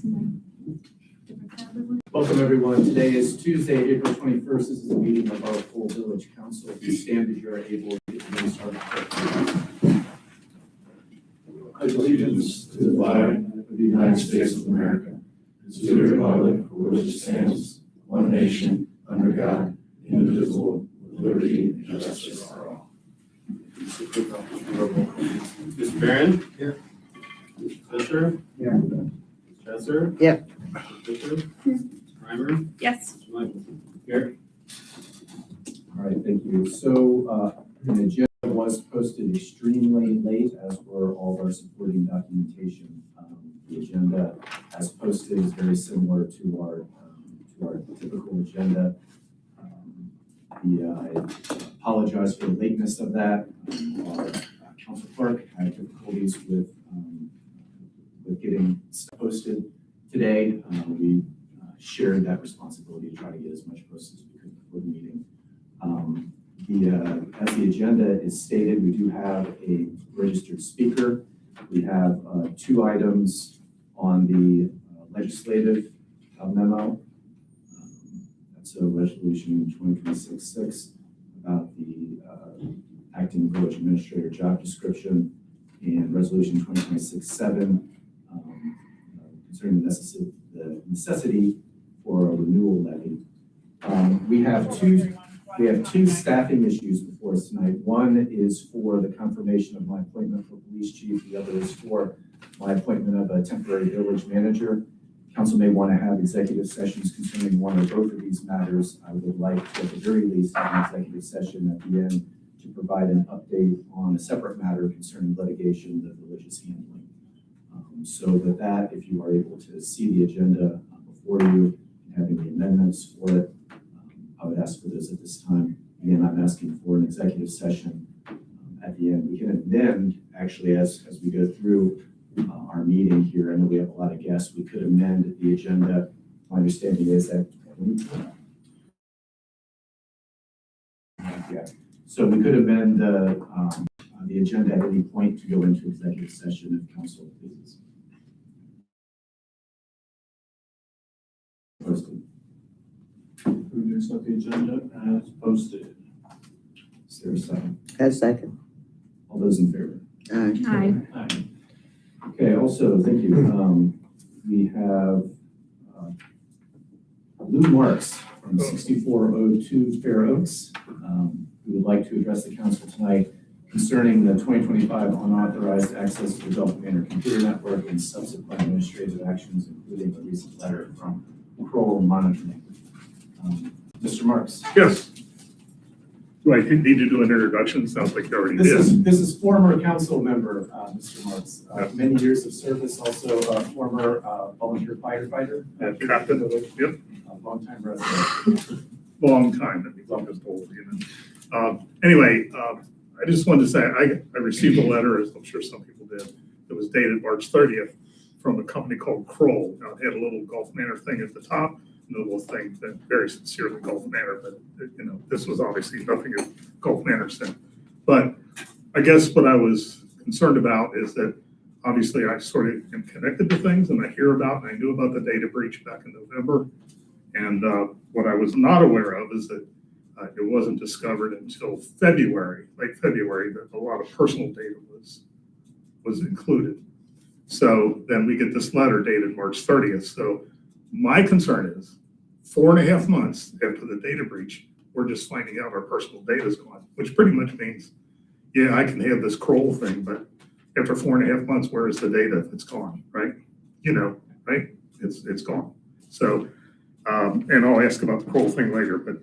Welcome, everyone. Today is Tuesday, April 21st. This is a meeting of our full village council. If you stand as you're able to get the start. I pledge allegiance to the flag of the United States of America, and to the republic for which it stands, one nation, under God, indivisible, with liberty and justice for all. Mr. Barron? Here. Mr. Fisher? Here. Mr. Chesser? Yep. Mr. Fisher? Mr. Reimer? Yes. Mr. Michaelson? Here. All right, thank you. So the agenda was posted extremely late, as were all of our supporting documentation. The agenda as posted is very similar to our typical agenda. I apologize for the lateness of that. Our council clerk had difficulties with getting stuff posted today. We shared that responsibility to try to get as much posted as we could before the meeting. As the agenda is stated, we do have a registered speaker. We have two items on the legislative memo. That's a resolution 2026-6 about the acting village administrator job description, and resolution 2026-7 concerning the necessity for a renewal levy. We have two staffing issues before us tonight. One is for the confirmation of my appointment for police chief. The other is for my appointment of a temporary village manager. Council may want to have executive sessions concerning one or both of these matters. I would like to, at the very least, have an executive session at the end to provide an update on a separate matter concerning litigation the village is handling. So with that, if you are able to see the agenda before you and having the amendments for it, I would ask for those at this time. Again, I'm asking for an executive session at the end. We can amend, actually, as we go through our meeting here. I know we have a lot of guests. We could amend the agenda. My understanding is that, yeah. So we could amend the agenda at any point to go into executive session if council pleases. Posted. Move to accept the agenda as posted. Is there a second? A second. All those in favor? Aye. Aye. Okay, also, thank you. We have Lou Marks from 6402 Fair Oaks, who would like to address the council tonight concerning the 2025 unauthorized access to the Gulf Manor computer network and subsequent administrative actions, including a recent letter from Kroll Monitoring. Mr. Marks. Yes. Do I need to do an introduction? Sounds like you already did. This is former council member, Mr. Marks. Many years of service, also former volunteer firefighter. Captain, yep. Long-time resident. Long time, that means I'm just old, you know. Anyway, I just wanted to say, I received a letter, as I'm sure some people did, that was dated March 30th from a company called Kroll. Now, it had a little Gulf Manor thing at the top, and a little thing that very sincerely Gulf Manor, but you know, this was obviously nothing of Gulf Manor sin. But I guess what I was concerned about is that obviously I sort of am connected to things and I hear about, and I knew about the data breach back in November. And what I was not aware of is that it wasn't discovered until February, late February, that a lot of personal data was included. So then we get this letter dated March 30th. So my concern is 4.5 months after the data breach, we're just finding out our personal data is gone, which pretty much means, yeah, I can have this Kroll thing, but after 4.5 months, where is the data if it's gone, right? You know, right? It's gone. So, and I'll ask about the Kroll thing later, but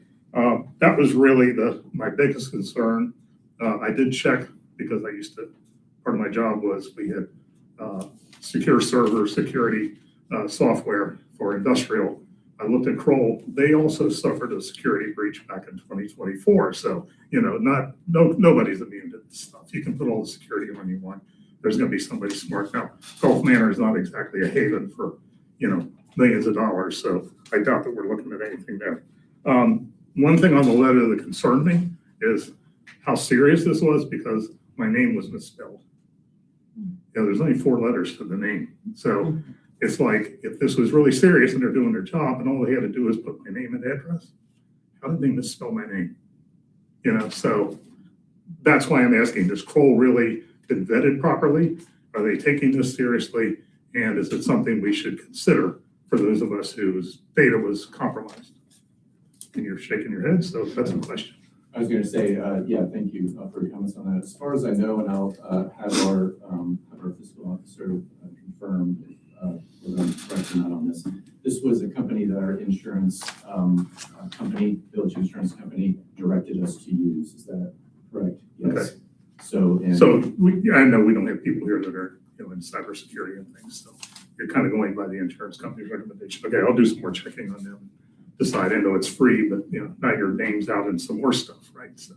that was really my biggest concern. I did check because part of my job was we had secure server security software for industrial. I looked at Kroll. They also suffered a security breach back in 2024. So, you know, nobody's immune to this stuff. You can put all the security on you want. There's going to be somebody smart. Now, Gulf Manor is not exactly a haven for, you know, millions of dollars. So I doubt that we're looking at anything there. One thing on the letter that concerned me is how serious this was, because my name was misspelled. You know, there's only 4 letters to the name. So it's like, if this was really serious and they're doing their job and all they had to do is put my name and address, how did they misspell my name? You know, so that's why I'm asking, does Kroll really been vetted properly? Are they taking this seriously? And is it something we should consider for those of us whose data was compromised? And you're shaking your head, so that's a question. I was going to say, yeah, thank you for your comments on that. As far as I know, and I'll have our fiscal officer confirm whether I'm correct or not on this. This was a company that our insurance Village Insurance Company, directed us to use. Is that correct? Yes. Okay. So, and So I know we don't have people here that are, you know, in cybersecurity and things, so you're kind of going by the insurance company's recommendation. Okay, I'll do some more checking on them. Decide, I know it's free, but you know, now your name's out in some more stuff, right? So,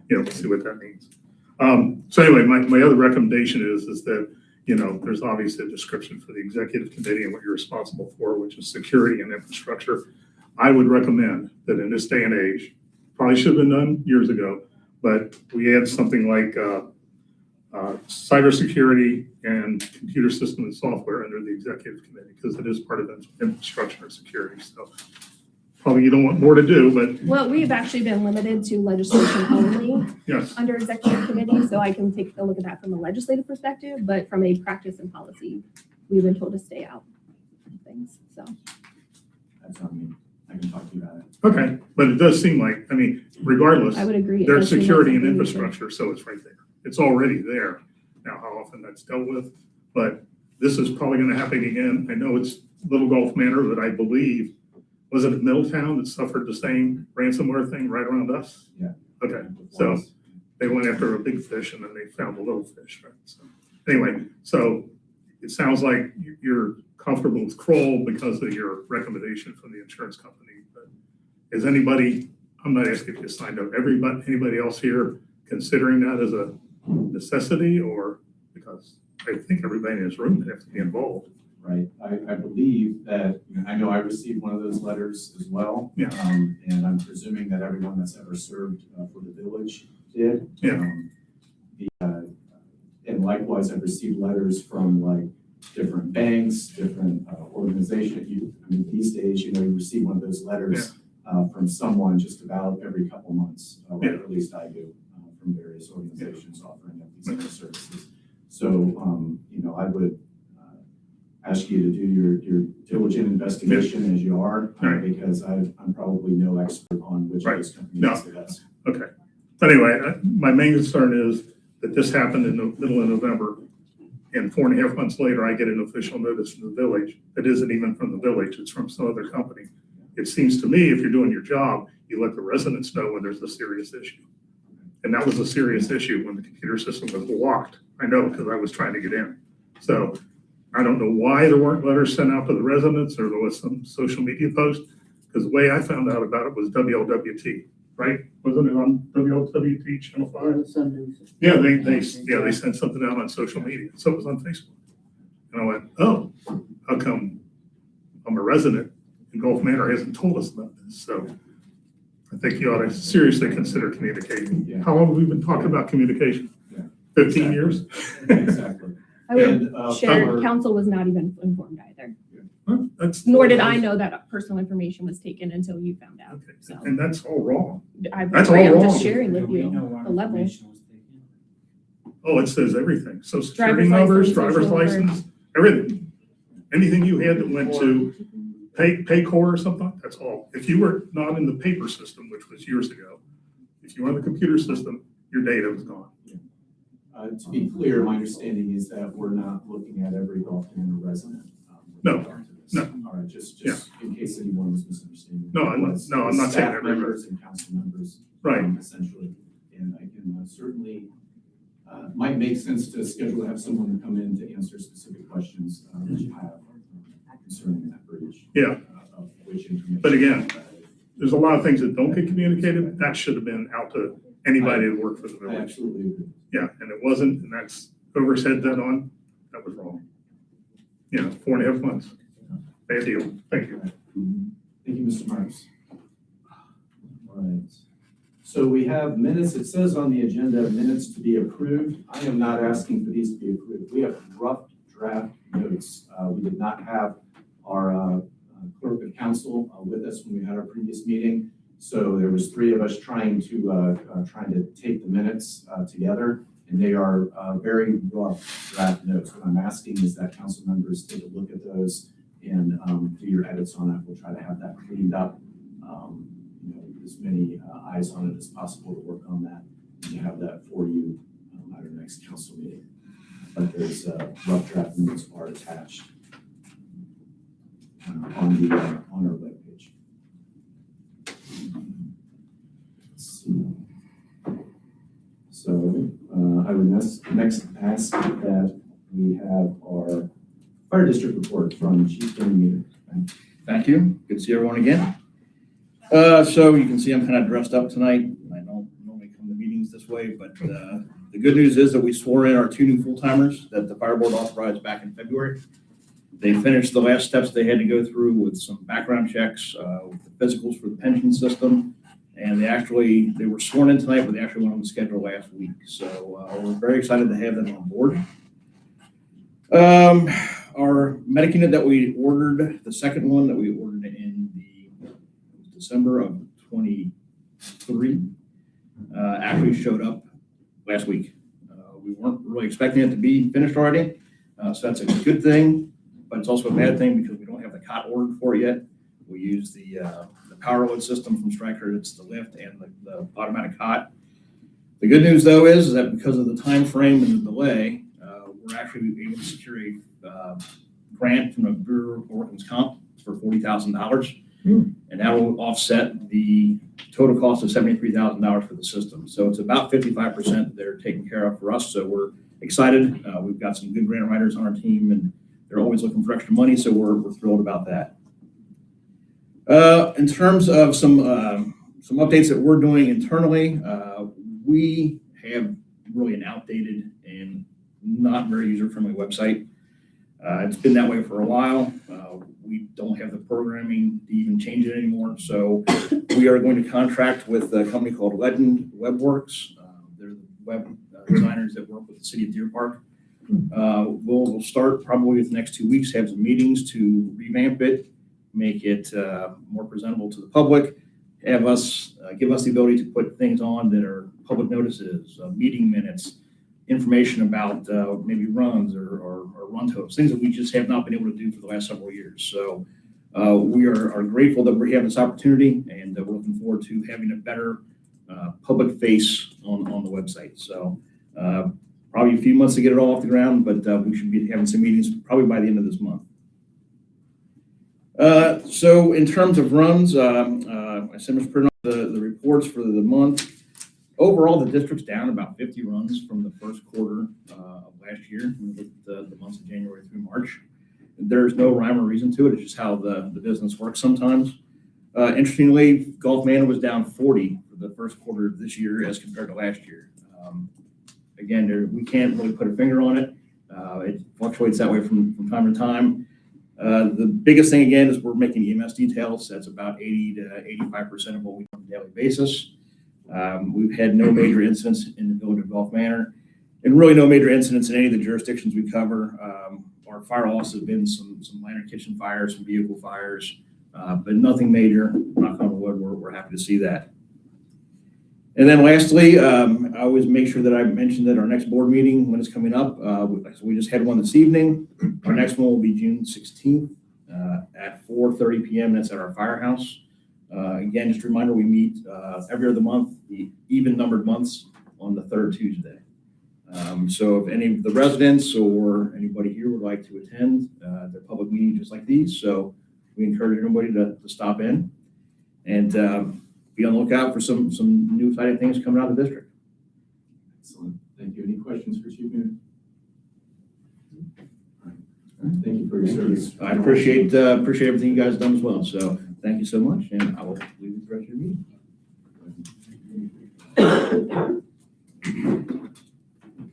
you know, we'll see what that means. So anyway, my other recommendation is that, you know, there's obviously a description for the executive committee and what you're responsible for, which is security and infrastructure. I would recommend that in this day and age, probably should have been done years ago, but we add something like cybersecurity and computer system and software under the executive committee, because it is part of infrastructure and security. So probably you don't want more to do, but Well, we've actually been limited to legislation only yes. under executive committee, so I can take a look at that from a legislative perspective, but from a practice and policy, we've been told to stay out of things, so. that's on me. I can talk to you about it. Okay, but it does seem like, I mean, regardless, I would agree. It there's does seem like security and something we should- infrastructure, so it's right there. It's already there. Now, how often that's dealt with, but this is probably gonna happen again. I know it's Little Gulf Manor, but I believe, was it Middletown that suffered the same ransomware thing right around us? Yeah. Okay, so they went after a big fish and then they found a little fish, right? So anyway, so it sounds like you're comfortable with Kroll because of your recommendation from the insurance company. But is anybody, I'm not asking if you signed up, anybody else here considering that as a necessity, or because I think everybody in this room would have to be involved? Right. I believe that, you know, I know I received one of those letters as well. Yeah. And I'm presuming that everyone that's ever served for the village did. Yeah. And likewise, I've received letters from like different banks, different organizations. I mean, these days, you know, you receive one of those letters from someone just about every couple months, or at least I do, from various organizations offering up these other services. So, you know, I would ask you to do your diligent investigation as you are, Right. because I'm probably no expert on which of those companies No. is the best. Okay. But anyway, my main concern is that this happened in the middle of November, and 4.5 months later, I get an official notice from the village that isn't even from the village, it's from some other company. It seems to me, if you're doing your job, you let the residents know when there's a serious issue. And that was a serious issue when the computer system was locked. I know, because I was trying to get in. So I don't know why there weren't letters sent out to the residents, or there was some social media post, because the way I found out about it was WLWT, right? Wasn't it on WLWT Channel 5? Yeah, they sent something out on social media. So it was on Facebook. And I went, oh, how come I'm a resident and Gulf Manor hasn't told us about this? So I think you ought to seriously consider communicating. Yeah. How long have we been talking about communication? Yeah. 15 years? Exactly. I would And, share, our- council was not even informed either, Huh? That's nor did I know that personal information was taken until you found out, okay. so. And that's all wrong. I That's agree, all I'm wrong. just sharing with you the level. Oh, it says everything. Social security Driver's numbers, license, driver's social number. license, everything. Anything you had that went to Paycor or something, that's all. If you were not in the paper system, which was years ago, if you were in the computer system, your data was gone. To be clear, my understanding is that we're not looking at every Gulf Manor resident. with No, regard to this. no. All right, just in case anyone was misunderstanding. No, I'm Was not saying staff everybody. members and council members. Right. Essentially, and I can certainly, might make sense to schedule to have someone come in to answer specific questions that you have concerning that breach. Yeah. Of which information. But again, There's a lot of things that don't get communicated. That should have been out to anybody that worked for the I village. absolutely agree. Yeah, and it wasn't, and that's, whoever said that on, that was wrong. You know, 4.5 months. Bad deal. Thank you. Thank you, Mr. Marks. All right. So we have minutes. It says on the agenda, minutes to be approved. I am not asking for these to be approved. We have rough draft notes. We did not have our clerk of council with us when we had our previous meeting. So there was three of us trying to take the minutes together, and they are very rough draft notes. What I'm asking is that council members take a look at those and do your edits on it. We'll try to have that cleaned up, as many eyes on it as possible to work on that and have that for you at our next council meeting. But those rough draft notes are attached on our webpage. Let's see. So I would next ask that we have our fire district report from Chief Danny Meter. Thank you. Good to see everyone again. So you can see I'm kind of dressed up tonight. I don't normally come to meetings this way, but the good news is that we swore in our 2 new full-timers that the fire board authorized back in February. They finished the last steps they had to go through with some background checks, with the physicals for the pension system, and they were sworn in tonight, but they actually went on the schedule last week. So we're very excited to have them on board. Our medic unit that we ordered, the second one that we ordered in December of 23, actually showed up last week. We weren't really expecting it to be finished already, so that's a good thing, but it's also a bad thing because we don't have the cot ordered for it yet. We use the power load system from Stryker. It's the lift and the automatic cot. The good news though is that because of the time frame and the delay, we're actually able to secure a grant from the Bureau of Workers' Comp for $40,000. And that will offset the total cost of $73,000 for the system. So it's about 55% they're taking care of for us. So we're excited. We've got some good grant writers on our team, and they're always looking for extra money. So we're thrilled about that. In terms of some updates that we're doing internally, we have really an outdated and not very user-friendly website. It's been that way for a while. We don't have the programming to even change it anymore. So we are going to contract with a company called Legend WebWorks. They're the web designers that work with the city of Deer Park. We'll start probably within the next 2 weeks, have some meetings to revamp it, make it more presentable to the public, give us the ability to put things on that are public notices, meeting minutes, information about maybe runs or run totals, things that we just have not been able to do for the last several years. So we are grateful that we have this opportunity, and we're looking forward to having a better public face on the website. So probably a few months to get it all off the ground, but we should be having some meetings probably by the end of this month. So in terms of runs, I sent Mr. Pritton the reports for the month. Overall, the district's down about 50 runs from the first quarter of last year, with the months of January through March. There's no rhyme or reason to it. It's just how the business works sometimes. Interestingly, Gulf Manor was down 40 for the first quarter of this year as compared to last year. Again, we can't really put a finger on it. It fluctuates that way from time to time. The biggest thing, again, is we're making EMS details. That's about 80 to 85% of what we do on a daily basis. We've had no major incidents in the village of Gulf Manor, and really no major incidents in any of the jurisdictions we cover. Our fire loss has been some minor kitchen fires, some vehicle fires, but nothing major. Knock on wood, we're happy to see that. And then lastly, I always make sure that I mention that our next board meeting, when it's coming up, we just had one this evening. Our next one will be June 16th at 4:30 p.m. That's at our firehouse. Again, just a reminder, we meet every other month, the even numbered months, on the third Tuesday. So if any of the residents or anybody here would like to attend, they're public meetings just like these. So we encourage everybody to stop in and be on the lookout for some new exciting things coming out of the district. Excellent. Thank you. Any questions for Chief Newton? Thank you for your service. I appreciate everything you guys have done as well. So thank you so much, and I will leave with the rest of your meeting.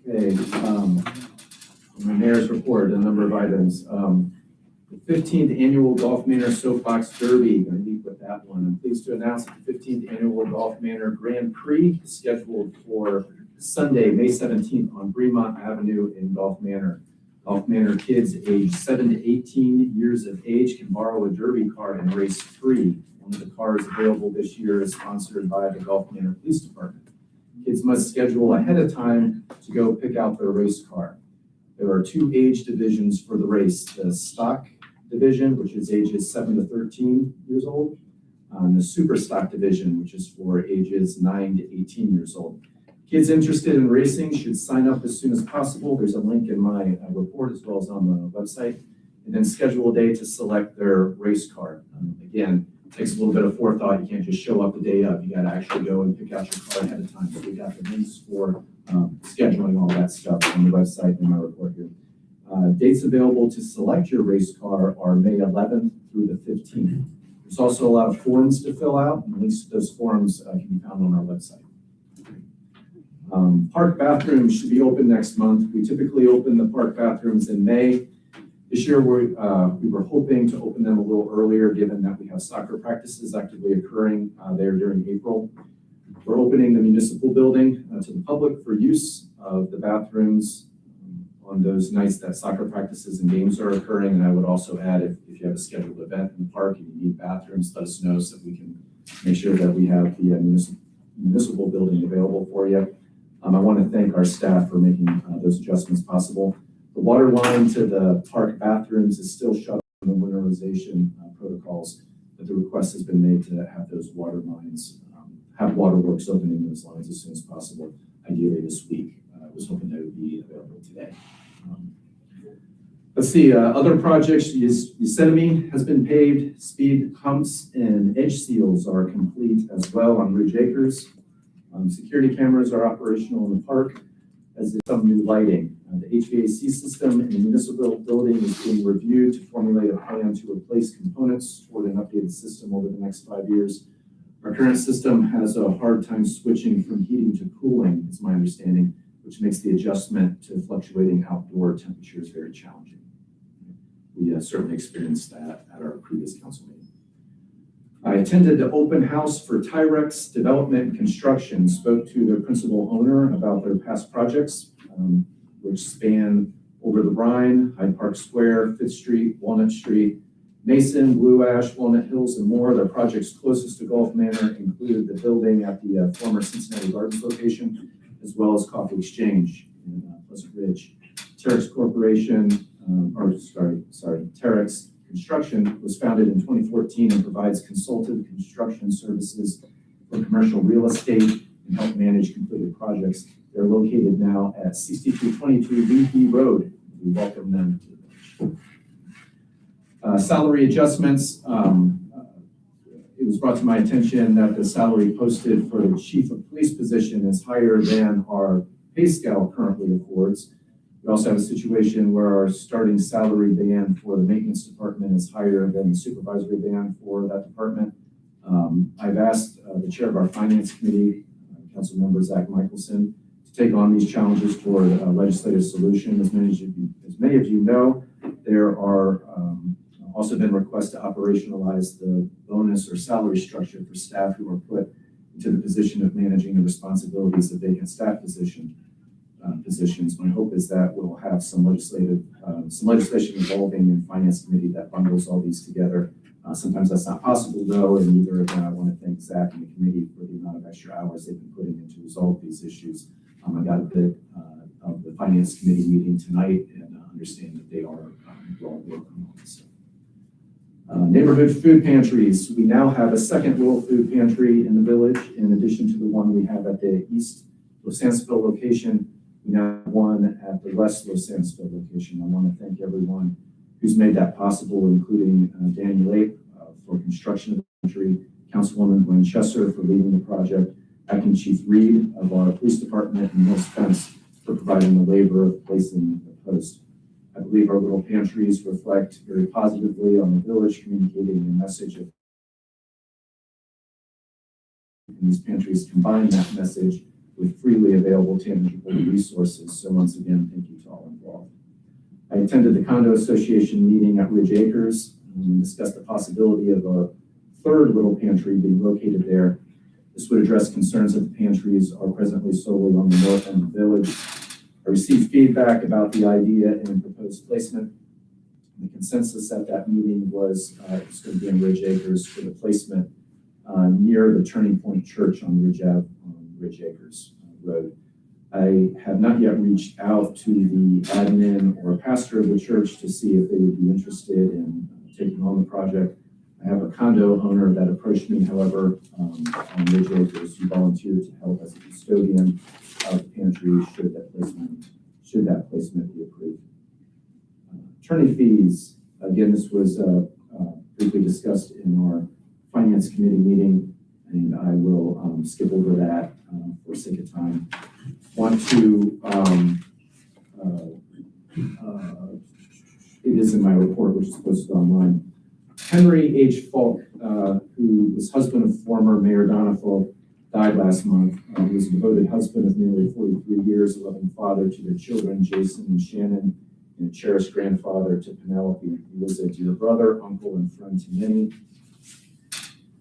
Okay, the mayor's report, a number of items. The 15th annual Gulf Manor Soapbox Derby, going to lead with that one. I'm pleased to announce that the 15th annual Gulf Manor Grand Prix is scheduled for Sunday, May 17th on Fremont Avenue in Gulf Manor. Golf Manor kids aged 7 to 18 years of age can borrow a derby car and race free. One of the cars available this year is sponsored by the Golf Manor Police Department. Kids must schedule ahead of time to go pick out their race car. There are 2 age divisions for the race: the stock division, which is ages 7 to 13 years old, and the super stock division, which is for ages 9 to 18 years old. Kids interested in racing should sign up as soon as possible. There's a link in my report as well as on the website, and then schedule a day to select their race car. Again, it takes a little bit of forethought. You can't just show up the day of. You got to actually go and pick out your car ahead of time. So we got the links for scheduling all that stuff on the website in my report here. Dates available to select your race car are May 11th through the 15th. There's also a lot of forms to fill out, and links to those forms can be found on our website. Park bathrooms should be open next month. We typically open the park bathrooms in May. This year, we were hoping to open them a little earlier, given that we have soccer practices actively occurring there during April. We're opening the municipal building to the public for use of the bathrooms on those nights that soccer practices and games are occurring. And I would also add, if you have a scheduled event in the park and you need bathrooms, let us know so that we can make sure that we have the municipal building available for you. I want to thank our staff for making those adjustments possible. The water line to the park bathrooms is still shut on the winterization protocols, but the request has been made to have those water lines, have waterworks opening those lines as soon as possible, ideally this week. I was hoping they would be available today. Let's see, other projects. Yosemite has been paved. Speed humps and edge seals are complete as well on Ridge Acres. Security cameras are operational in the park, as is some new lighting. The HVAC system in the municipal building is being reviewed to formulate a plan to replace components toward an updated system over the next 5 years. Our current system has a hard time switching from heating to cooling, is my understanding, which makes the adjustment to fluctuating outdoor temperatures very challenging. We certainly experienced that at our previous council meeting. I attended the open house for Tyrex Development and Construction, spoke to their principal owner about their past projects, which span over the Rhine, Hyde Park Square, 5th Street, Walnut Street, Mason, Blue Ash, Walnut Hills, and more. Their projects closest to Golf Manor included the building at the former Cincinnati Gardens location, as well as Coffee Exchange in Pleasant Ridge. Terex Corporation, Terex Construction was founded in 2014 and provides consultative construction services for commercial real estate and help manage completed projects. They're located now at 6222 Leahy Road. We welcome them to the village. Salary adjustments. It was brought to my attention that the salary posted for the chief of police position is higher than our pay scale currently affords. We also have a situation where our starting salary band for the maintenance department is higher than the supervisory band for that department. I've asked the chair of our finance committee, Council Member Zach Michelson, to take on these challenges toward a legislative solution. As many of you know, there are also been requests to operationalize the bonus or salary structure for staff who are put into the position of managing the responsibilities of vacant staff positions. My hope is that we'll have some legislation evolving in finance committee that bundles all these together. Sometimes that's not possible though, and either of them, I want to thank Zach and the committee for the amount of extra hours they've been putting in to resolve these issues. I got a bit of the finance committee meeting tonight and understand that they are well working on this. Neighborhood food pantries. We now have a second rural food pantry in the village, in addition to the one we have at the East Los Angeles location. We now have one at the West Los Angeles location. I want to thank everyone who's made that possible, including Danny Lake for construction of the pantry, Councilwoman Gwen Chesser for leading the project, Acting Chief Reed of our police department, and Will Spence for providing the labor of placing the post. I believe our little pantries reflect very positively on the village, communicating a message of, and these pantries combine that message with freely available tangible resources. So once again, thank you to all involved. I attended the Condo Association meeting at Ridge Acres and discussed the possibility of a third little pantry being located there. This would address concerns that the pantries are presently solely on the north end of the village. I received feedback about the idea and proposed placement. The consensus at that meeting was it's going to be in Ridge Acres for the placement near the Turning Point Church on Ridge Ave, on Ridge Acres Road. I have not yet reached out to the admin or pastor of the church to see if they would be interested in taking on the project. I have a condo owner that approached me, however, on Ridge Acres, who volunteered to help as a custodian of the pantry should that placement be approved. Attorney fees, again, this was briefly discussed in our finance committee meeting, and I will skip over that for sake of time. Want to, it is in my report, which is posted online. Henry H. Falk, who was husband of former Mayor Donna Falk, died last month. He was a devoted husband of nearly 43 years, a loving father to their children, Jason and Shannon, and a cherished grandfather to Penelope. He was a dear brother, uncle, and friend to many.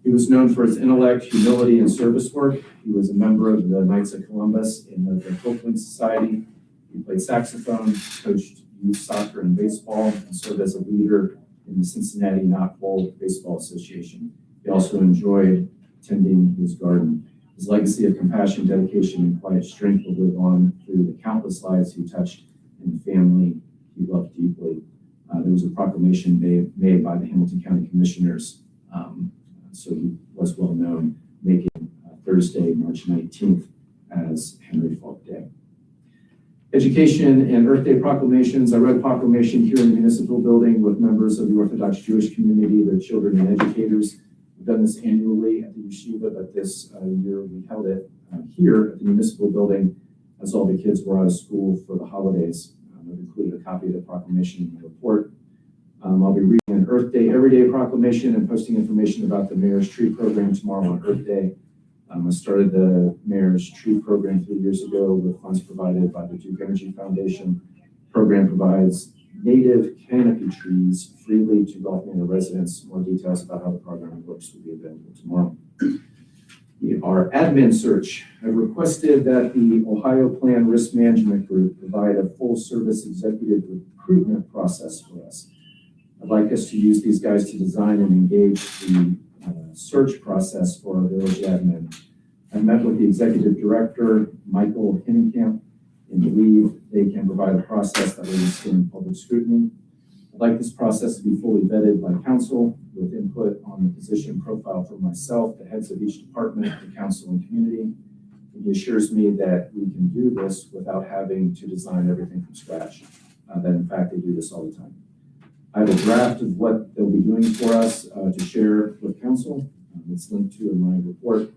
He was known for his intellect, humility, and service work. He was a member of the Knights of Columbus and of the Copeland Society. He played saxophone, coached youth soccer and baseball, and served as a leader in the Cincinnati Knoxville Baseball Association. He also enjoyed tending his garden. His legacy of compassion, dedication, and quiet strength will live on through the countless lives he touched and the family he loved deeply. There was a proclamation made by the Hamilton County Commissioners, so he was well known, making Thursday, March 19th as Henry Falk Day. Education and Earth Day proclamations. I read a proclamation here in the municipal building with members of the Orthodox Jewish community, their children, and educators. We've done this annually at the yeshiva, but this year we held it here at the municipal building as all the kids were out of school for the holidays. I've included a copy of the proclamation in my report. I'll be reading an Earth Day Everyday proclamation and posting information about the Mayor's Tree Program tomorrow on Earth Day. I started the Mayor's Tree Program 3 years ago with funds provided by the Duke Energy Foundation. The program provides native canopy trees freely to Gulf Manor residents. More details about how the program works will be available tomorrow. Our admin search. I requested that the Ohio Plan Risk Management Group provide a full service executive recruitment process for us. I'd like us to use these guys to design and engage the search process for our village admin. I met with the executive director, Michael Hinnenkamp, and believe they can provide a process that will withstand public scrutiny. I'd like this process to be fully vetted by council with input on the position profile for myself, the heads of each department, the council, and community. And he assures me that we can do this without having to design everything from scratch, that in fact they do this all the time. I have a draft of what they'll be doing for us to share with council. It's linked to in my report.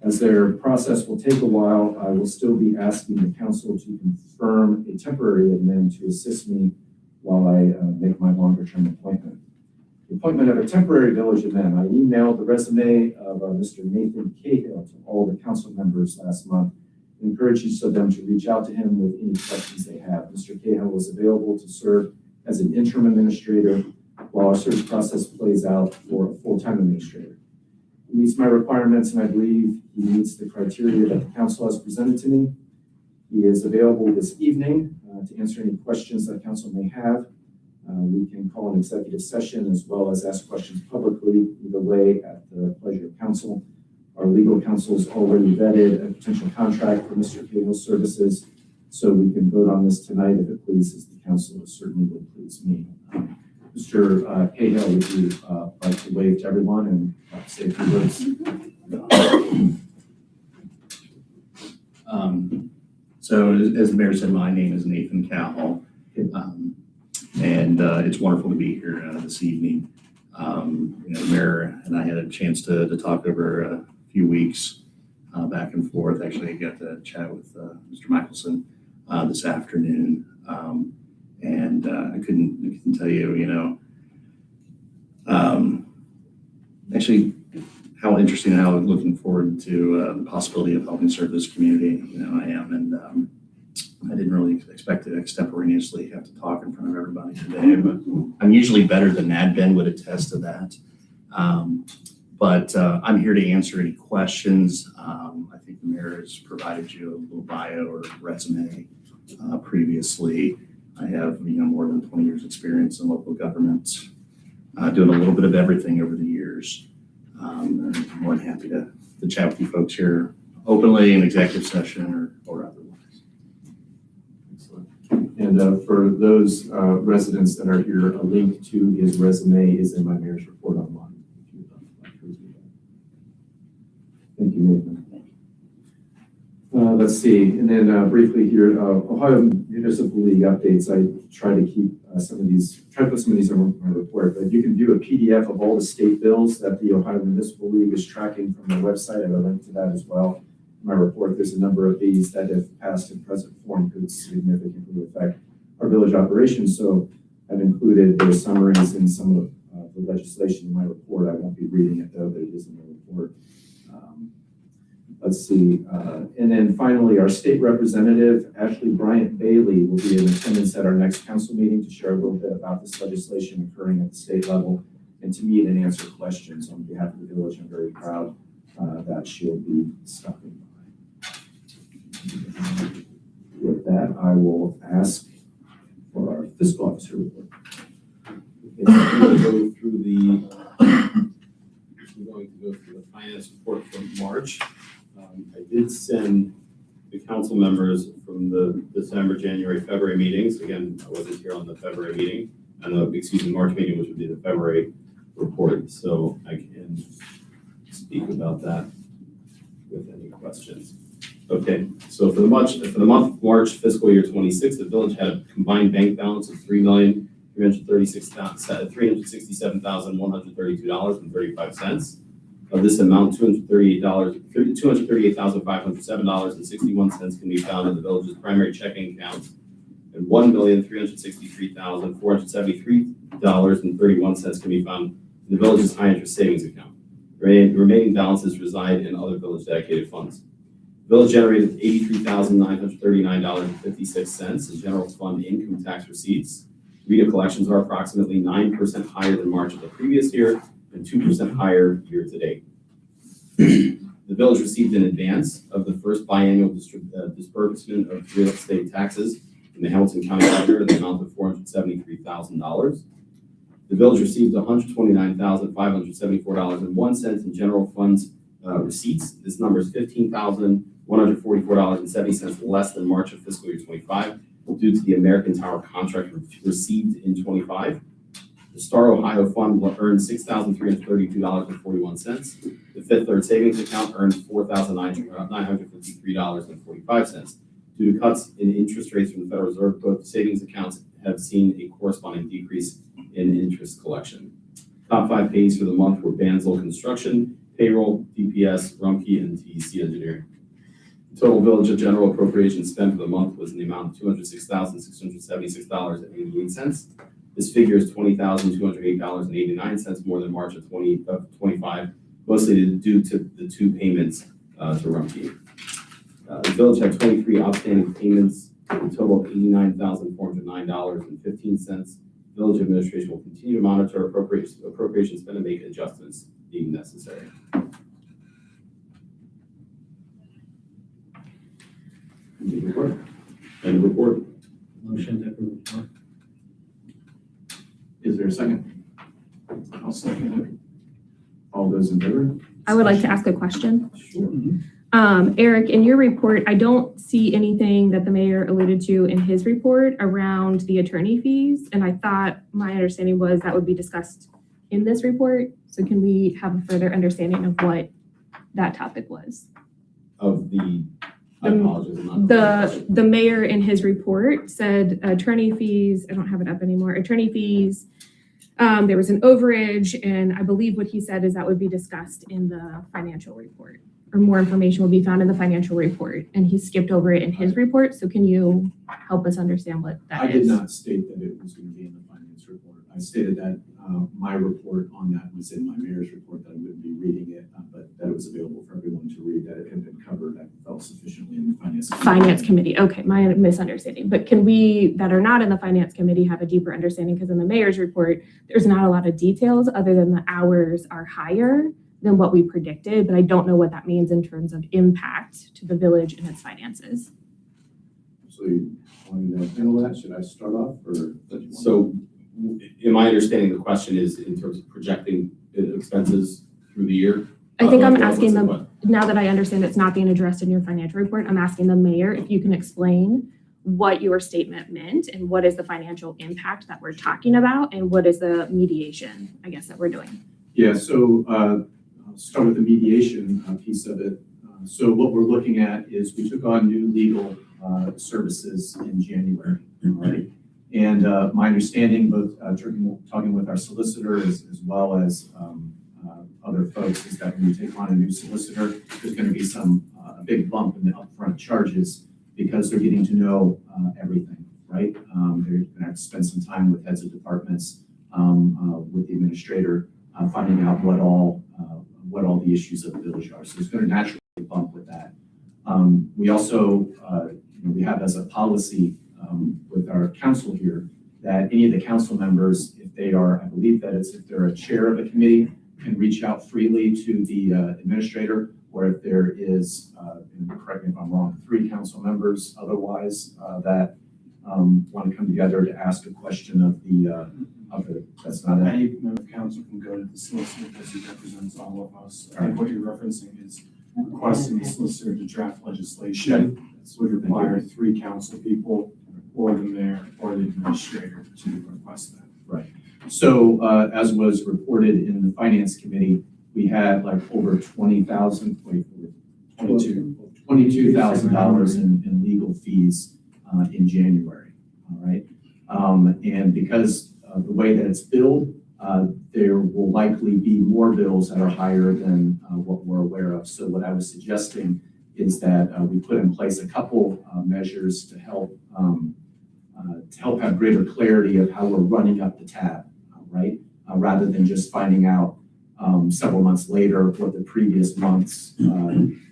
As their process will take a while, I will still be asking the council to confirm a temporary admin to assist me while I make my longer term appointment. The appointment of a temporary village admin. I emailed the resume of Mr. Nathan Cahill to all the council members last month. I encourage each of them to reach out to him with any questions they have. Mr. Cahill was available to serve as an interim administrator while our search process plays out for a full-time administrator. He meets my requirements, and I believe he meets the criteria that the council has presented to me. He is available this evening to answer any questions that council may have. We can call an executive session as well as ask questions publicly, either way at the pleasure of council. Our legal counsel has already vetted a potential contract for Mr. Cahill's services, so we can vote on this tonight if it pleases the council. It certainly would please me. Mr. Cahill, would you like to wave to everyone and say a few words? So as the mayor said, my name is Nathan Cahill, and it's wonderful to be here this evening. The mayor and I had a chance to talk over a few weeks back and forth. Actually, I got to chat with Mr. Michelson this afternoon, and I couldn't tell you, actually how interesting and how I'm looking forward to the possibility of helping serve this community. I am, and I didn't really expect to extemporaneously have to talk in front of everybody today, but I'm usually better than that. Ben would attest to that. But I'm here to answer any questions. I think the mayor has provided you a little bio or resume Previously, I have, more than 20 years experience in local government, doing a little bit of everything over the years. And I'm more than happy to chat with you folks here openly in executive session or otherwise. Excellent. And for those residents that are here, a link to his resume is in my mayor's report online. If you would like to review that. Thank you, Nathan. Let's see, and then briefly here, Ohio Municipal League updates. I try to keep try to put some of these in my report, but you can view a PDF of all the state bills that the Ohio Municipal League is tracking from their website. I have a link to that as well. In my report, there's a number of these that if passed in present form could significantly affect our village operations. So I've included their summaries in some of the legislation in my report. I won't be reading it though, but it is in my report. Let's see, and then finally, our state representative, Ashley Bryant Bailey, will be in attendance at our next council meeting to share a little bit about this legislation occurring at the state level and to meet and answer questions on behalf of the village. I'm very proud that she'll be stopping by. With that, I will ask for our fiscal officer report. We're going to go through the finance report for March. I did send the council members from the December, January, February meetings. Again, I wasn't here on the February meeting, and the March meeting, which would be the February report. So I can speak about that with any questions. Okay, so for the month of March fiscal year 26, the village had a combined bank balance of $3,367,132.35. Of this amount, $238,507.61 can be found in the village's primary checking accounts, and $1,363,473.31 can be found in the village's high interest savings account. The remaining balances reside in other village dedicated funds. The village generated $83,939.56 in general fund income tax receipts. RETA collections are approximately 9% higher than March of the previous year and 2% higher year to date. The village received in advance of the first biannual disbursement of real estate taxes from the Hamilton County Auditor in the amount of $473,000. The village received $129,574.01 in general funds receipts. This number is $15,144.70 less than March of fiscal year 25 due to the American Tower contract received in 25. The Star Ohio Fund earned $6,332.41. The Fifth Third Savings Account earned $4,953.45. Due to cuts in interest rates from the Federal Reserve, both savings accounts have seen a corresponding decrease in interest collection. Top 5 pays for the month were Banzel Construction, Payroll, DPS, Rumpke, and TEC Engineering. The total village of general appropriation spent for the month was in the amount of $206,676.88. This figure is $20,208.89 more than March of 25, mostly due to the 2 payments to Rumpke. The village had 23 outstanding payments, a total of $89,409.15. Village administration will continue to monitor appropriation spend and make adjustments deemed necessary. And report. Motion to approve report. Is there a second? I'll second it. All those in favor? I would like to ask a question. Sure. Eric, in your report, I don't see anything that the mayor alluded to in his report around the attorney fees. And I thought my understanding was that would be discussed in this report. So can we have a further understanding of what that topic was? Of the, I apologize. I'm not The mayor in his report said attorney fees, I don't have it up anymore, attorney fees, there was an overage, and I believe what he said is that would be discussed in the financial report, or more information will be found in the financial report, and he skipped over it in his report. So can you help us understand what that is? I did not state that it was going to be in the finance report. I stated that my report on that was in my mayor's report, that I wouldn't be reading it, but that it was available for everyone to read, that it had been covered, I felt sufficiently in the finance committee. Finance committee, okay, my misunderstanding. But can we, that are not in the finance committee, have a deeper understanding? Because in the mayor's report, there's not a lot of details other than the hours are higher than what we predicted, but I don't know what that means in terms of impact to the village and its finances. So So you want me to handle that? Should I start off or? So am I understanding the question is in terms of projecting expenses through the year? I think I'm What's asking the them, que- now that I understand it's not being addressed in your financial report, I'm asking the mayor if you can explain what your statement meant and what is the financial impact that we're talking about and what is the mediation, I guess, that we're doing. Yeah, so I'll start with the mediation piece of it. So what we're looking at is we took on new legal services in January, right? And my understanding, both talking with our solicitor as well as other folks, is that when you take on a new solicitor, there's going to be a big bump in the upfront charges because they're getting to know everything, right? They're going to have to spend some time with heads of departments, with the administrator, finding out what all the issues of the village are. So it's going to naturally bump with that. We also, we have as a policy with our council here that any of the council members, if they are, I believe that it's if they're a chair of a committee, can reach out freely to the administrator, or if there is, and correct me if I'm wrong, 3 council members otherwise that want to come together to ask a question of the, that's not it. Any member of council can go to the solicitor because he represents all of us. I think what you're referencing is requesting the solicitor to draft legislation. This would require 3 council people or the mayor or the administrator to request that. So as was reported in the finance committee, we had like over $22,000 in legal fees in January, all right? And because of the way that it's billed, there will likely be more bills that are higher than what we're aware of. So what I was suggesting is that we put in place a couple measures to help have greater clarity of how we're running up the tab, right? Rather than just finding out several months later what the previous month's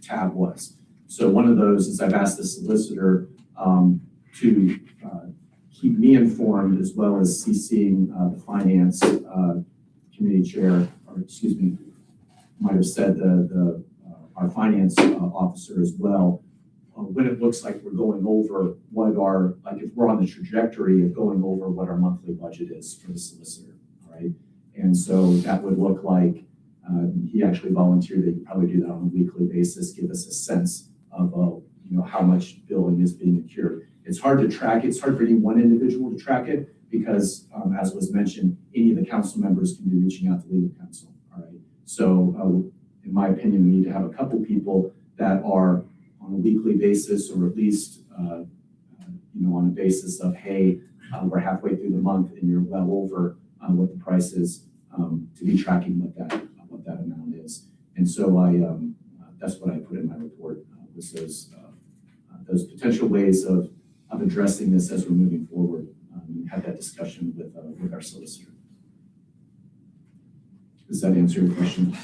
tab was. So one of those is I've asked the solicitor to keep me informed as well as CCing the finance committee chair, or excuse me, might have said our finance officer as well, when it looks like we're going over like if we're on the trajectory of going over what our monthly budget is for the solicitor, all right? And so that would look like, he actually volunteered that he'd probably do that on a weekly basis, give us a sense of, how much billing is being incurred. It's hard to track it. It's hard for any one individual to track it because, as was mentioned, any of the council members can be reaching out to legal counsel, all right? So in my opinion, we need to have a couple people that are on a weekly basis, or at least, on a basis of, hey, we're halfway through the month and you're well over what the price is, to be tracking what that amount is. And so that's what I put in my report, was those potential ways of addressing this as we're moving forward, and have that discussion with our solicitor. Does that answer your question?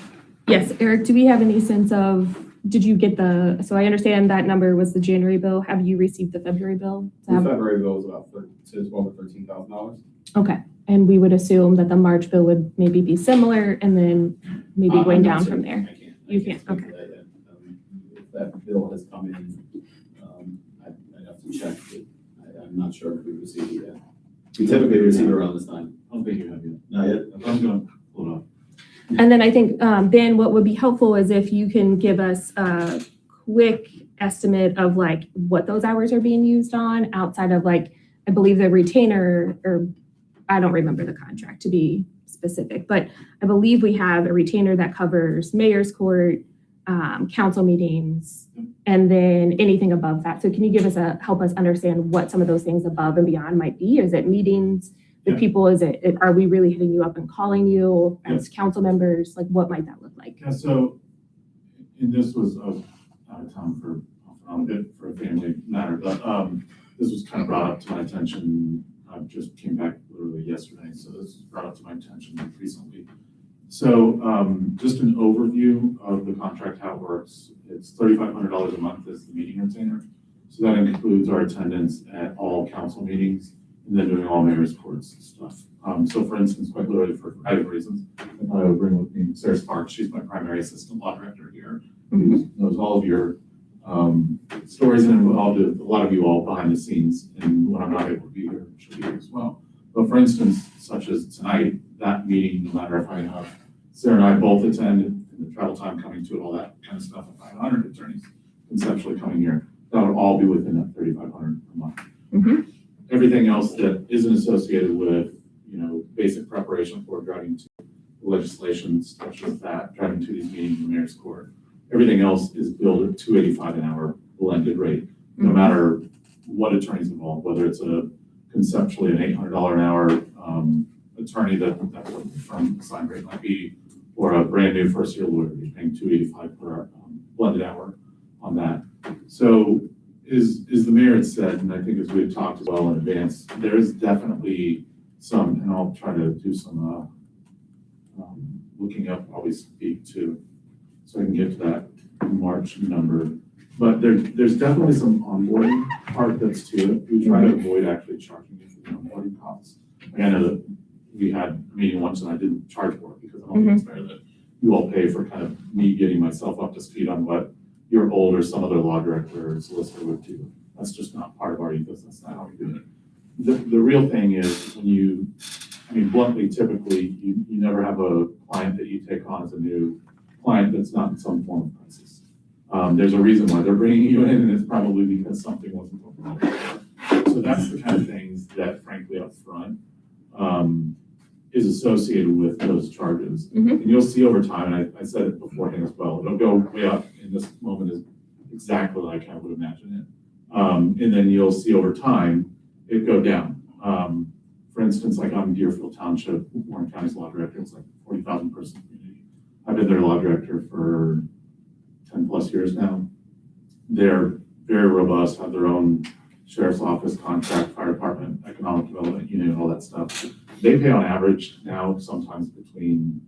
Yes, Eric, do we have any sense of, did you get so I understand that number was the January bill. Have you received the February bill? The February bill was about $12,000 or $13,000. Okay, and we would assume that the March bill would maybe be similar and then maybe going down from there. You can't, speak to okay. that yet. If that bill has come in, I'd have to check, but I'm not sure if we received it yet. We typically receive it around this time. I don't think you have yet. Not yet? I'm going to pull it up. And then I think, Ben, what would be helpful is if you can give us a quick estimate of like what those hours are being used on outside of like, I believe the retainer, or I don't remember the contract to be specific, but I believe we have a retainer that covers mayor's court, council meetings, and then anything above that. So can you give us help us understand what some of those things above and beyond might be? Is it meetings with people? Are we really hitting you up and calling you as council members? Like what might that look like? Yeah, so, and this was out of town for a bit for a family matter, but this was kind of brought up to my attention. I just came back literally yesterday, so this was brought up to my attention recently. So just an overview of the contract, how it works. It's $3,500 a month as the meeting retainer. So that includes our attendance at all council meetings and then doing all mayor's courts and stuff. So for instance, quite literally for private reasons, I thought I would bring with me Sarah Sparks. She's my primary assistant law director here, who knows all of your stories involved with a lot of you all behind the scenes, and when I'm not able to be here, she'll be here as well. But for instance, such as tonight, that meeting, no matter if I have Sarah and I both attend, and the travel time coming to it, all that kind of stuff, if I have 100 attorneys conceptually coming here, that would all be within that 3,500 per month. Mhm. Everything else that isn't associated with, basic preparation for driving to legislation, such as that, driving to these meetings in the mayor's court, everything else is billed at $285 an hour blended rate, no matter what attorney's involved, whether it's conceptually an $800 an hour attorney that firm assigned rate might be, or a brand new first year lawyer, you're paying $285 per blended hour on that. So is the mayor had said, and I think as we had talked as well in advance, there is definitely some, and I'll try to do some looking up while we speak too, so I can get to that March number. But there's definitely some onboarding part that's to it. We try to avoid actually charging you for the onboarding costs. I know that we had a meeting once and I didn't charge for it because I don't think it's fair that you all pay for kind of me getting myself up to speed on what your old or some other law director or solicitor would do. That's just not part of our ethos. That's not how we do it. The real thing is when bluntly, typically, you never have a client that you take on as a new client that's not in some form of crisis. There's a reason why they're bringing you in, and it's probably because something wasn't going well. So that's the kind of things that, frankly, up front is associated with those charges. And you'll see over time, and I said it beforehand as well, it'll go way up, and this moment is exactly like I would imagine it. And then you'll see over time it go down. For instance, like I'm Deerfield Township, Warren County's law director, it's like 40,000 person community. I've been their law director for 10 plus years now. They're very robust, have their own sheriff's office, contract, fire department, economic development unit, all that stuff. They pay on average now sometimes between,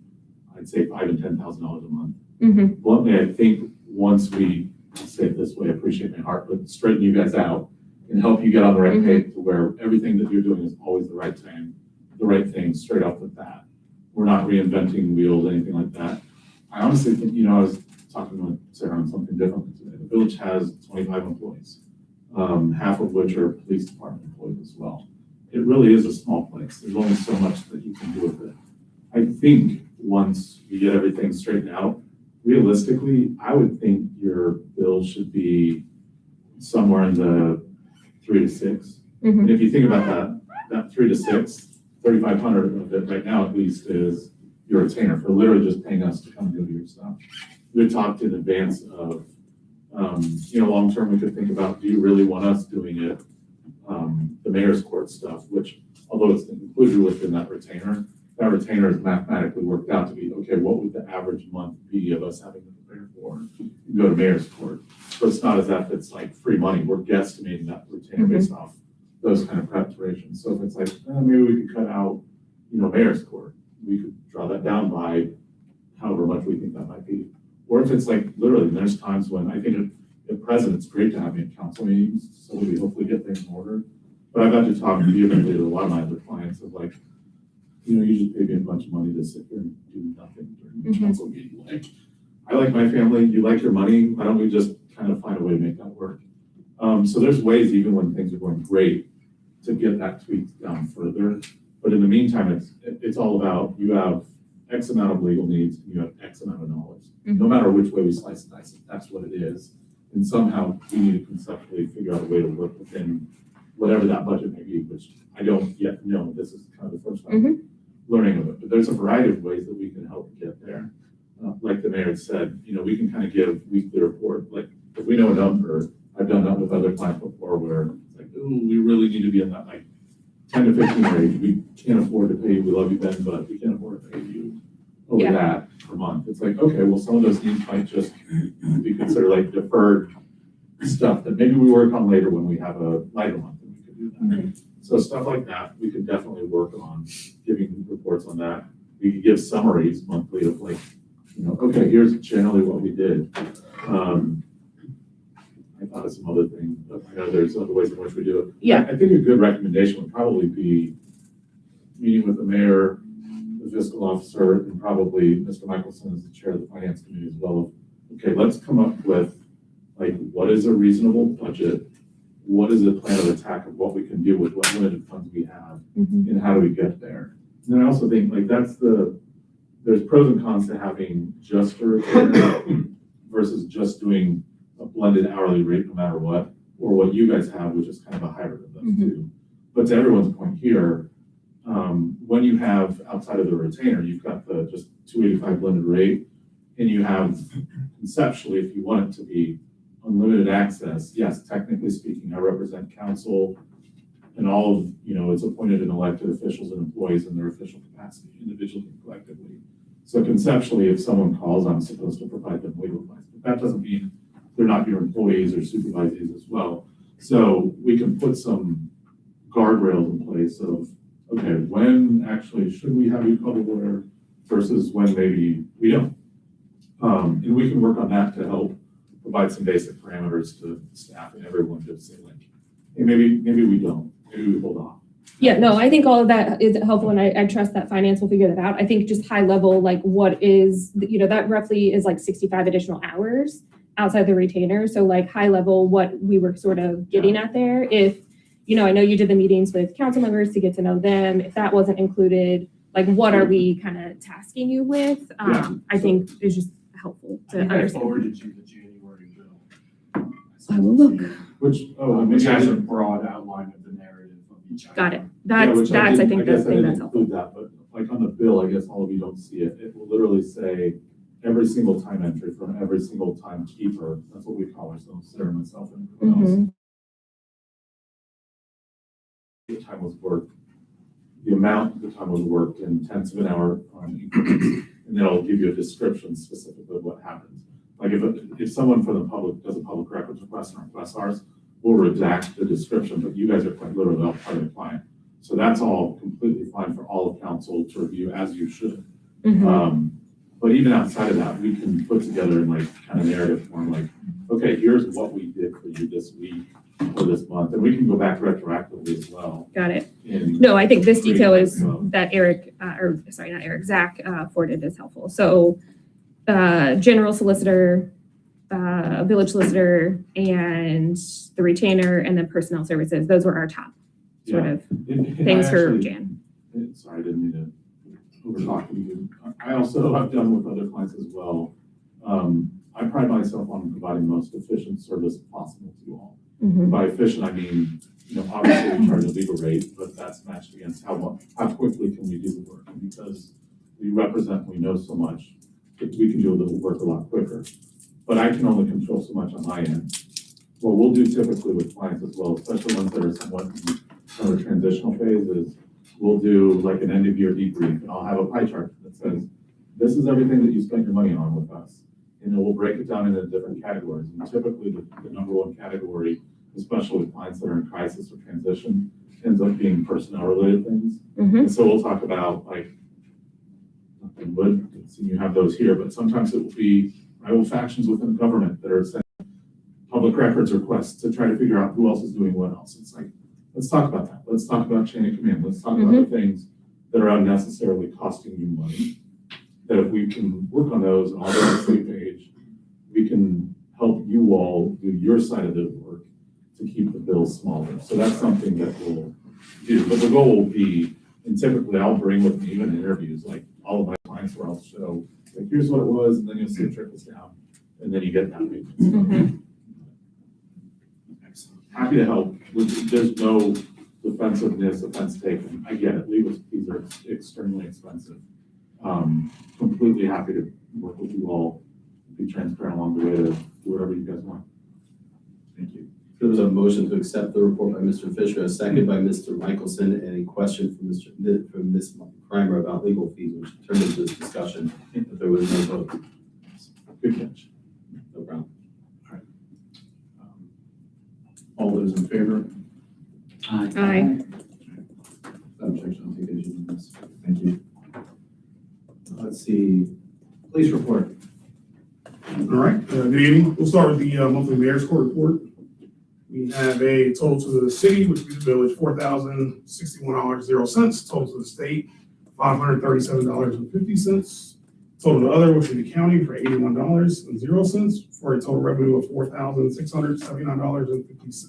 I'd say $5,000 and $10,000 a month. Bluntly, I think once we, I'll say it this way, I appreciate my heart, but straighten you guys out and help you get on the right page to where everything that you're doing is always the right time, the right thing, straight off with that. We're not reinventing wheels, anything like that. I honestly think, I was talking with Sarah on something different today. The village has 25 employees, half of which are police department employees as well. It really is a small place. There's only so much that you can do with it. I think once we get everything straightened out, realistically, I would think your bill should be somewhere in the 3 to 6. And if you think about that 3 to 6, 3,500 of it right now at least is your retainer for literally just paying us to come and do your stuff. We talked in advance of, long term, we could think about, do you really want us doing it? The mayor's court stuff, which although it's included within that retainer is mathematically worked out to be, okay, what would the average month be of us having to prepare for and go to mayor's court? So it's not as if it's like free money. We're guesstimating that retainer based off those kind of preparations. So if it's like, maybe we could cut out, mayor's court, we could draw that down by however much we think that might be. Or if it's like literally, there's times when I think at present, it's great to have me at council meetings, so we hopefully get things in order. But I've got to talk vehemently to a lot of my other clients of like, you just pay me a bunch of money to sit there and do nothing during the council meeting. Like, I like my family, you like your money, why don't we just kind of find a way to make that work? So there's ways, even when things are going great, to get that tweaked down further. But in the meantime, it's all about, you have X amount of legal needs, and you have X amount of dollars. No matter which way we slice and dice it, that's what it is. And somehow we need to conceptually figure out a way to work within whatever that budget may be, which I don't yet know. This is kind of the first time learning of it. But there's a variety of ways that we can help get there. Like the mayor had said, we can kind of give weekly report. Like if we know a number, I've done that with other clients before where it's like, oh, we really need to be in that like 10 to 15 range. We can't afford to pay you. We love you, Ben, but we can't afford to pay you over that per month. It's like, okay, well, some of those needs might just be considered like deferred stuff that maybe we work on later when we have a lighter month and we could do that. So stuff like that, we could definitely work on giving reports on that. We could give summaries monthly of like, okay, here's generally what we did. I thought of some other things, but I know there's other ways in which we do it. Yeah. I think a good recommendation would probably be meeting with the mayor, the fiscal officer, and probably Mr. Michelson as the chair of the finance committee as well. Okay, let's come up with like, what is a reasonable budget? What is the plan of attack of what we can do with what limited funds we have? Mhm. And how do we get there? And then I also think, like, there's pros and cons to having just a retainer versus just doing a blended hourly rate no matter what, or what you guys have, which is kind of a hybrid of those two. But to everyone's point here, when you have outside of the retainer, you've got the just 285 blended rate, and you have conceptually, if you want it to be unlimited access, yes, technically speaking, I represent council and all of, its appointed and elected officials and employees in their official capacity, individually and collectively. So conceptually, if someone calls, I'm supposed to provide them legal advice, but that doesn't mean they're not your employees or supervisees as well. So we can put some guardrails in place of, okay, when actually should we have you call a lawyer versus when maybe we don't. And we can work on that to help provide some basic parameters to staff and everyone to say like, hey, maybe we don't, maybe we hold off. Yeah, no, I think all of that is helpful, and I trust that finance will figure that out. I think just high level, like what is, that roughly is like 65 additional hours outside the retainer. So like high level, what we were sort of getting at there, if, I know you did the meetings with council members to get to know them. If that wasn't included, like what are we kind of tasking you with? I think is just helpful to understand. forwarded you the January bill. I will look. Which has a broad outline of the narrative of each item. Got it. Yeah, which That's I think the guess I thing didn't that's helpful. include that, but like on the bill, I guess all of you don't see it. It will literally say every single time entry from every single timekeeper. That's what we call ourselves, Sarah, myself, and everyone else. Mhm. The time was worked, the amount the time was worked in tenths of an hour on increments, and then I'll give you a description specifically of what happens. Like if someone from the public does a public records request and requests ours, we'll redact the description, but you guys are quite literally all part of the client. So that's all completely fine for all of council to review as you should. Mhm. But even outside of that, we can put together in like kind of narrative form, like, okay, here's what we did for you this week or this month, and we can go back retroactively as well. Got it. And No, I think this detail is Creating that not Eric, Zach forwarded is helpful. So general solicitor, village solicitor, and the retainer, and then personnel services. Those were our top sort Yeah. of and things I for actually- Jan. Sorry, I didn't mean to overtalk you. I also have done with other clients as well. I pride myself on providing the most efficient service possible to you all. Mhm. By efficient, I mean, obviously we charge a legal rate, but that's matched against how quickly can we do the work? And because we represent, we know so much, we can do a little work a lot quicker. But I can only control so much on my end. What we'll do typically with clients as well, especially ones that are somewhat in a transitional phase, is we'll do like an end of year debrief, and I'll have a pie chart that says, this is everything that you spent your money on with us. And then we'll break it down into different categories. And typically the number one category, especially with clients that are in crisis or transition, ends up being personnel related things. Mhm. And so we'll talk about like, nothing would, you have those here, but sometimes it will be rival factions within government that are sending public records requests to try to figure out who else is doing what else. It's like, let's talk about that. Let's talk about chain of command. Let's talk about the things that are unnecessarily costing you money. That if we can work on those and all be on the same page, we can help you all do your side of the work to keep the bills smaller. So that's something that we'll do. But the goal will be, and typically I'll bring with me even in interviews, like all of my clients where I'll show, like, here's what it was, and then you'll see it trickles down, and then you get that maintenance. Mhm. Happy to help. There's no defensiveness, offense taken. I get it. Legal fees are extremely expensive. Completely happy to work with you all, be transparent along the way to do whatever you guys want. Thank you. There was a motion to accept the report by Mr. Fisher, a second by Mr. Michelson. Any question from Ms. Primer about legal fees, which turned into this discussion, if there was no vote? Good catch. No problem. All those in favor? Aye. Without objection, I'll take issue with this. Thank you. Let's see, police report. All right, good evening. We'll start with the monthly mayor's court report. We have a total to the city, which would be the village, $4,061.00. Total to the state, $537.50. Total to other within the county for $81.00 for a total revenue of $4,679.50. This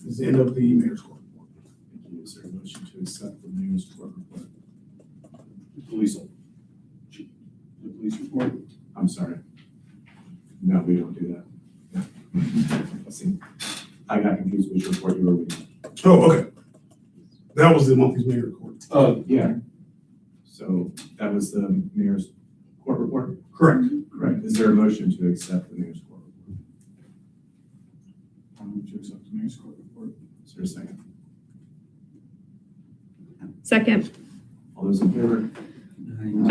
is the end of the mayor's court report. Thank you. Is there a motion to accept the mayor's court report? Police. The police report? I'm sorry. No, we don't do that. Let's see. I got confused which report you were reading. Oh, okay. That was the monthly's mayor report. Oh, yeah. So that was the mayor's court report? Correct. Correct. Is there a motion to accept the mayor's court report? I'll move to accept the mayor's court report. Is there a second? Second. All those in favor?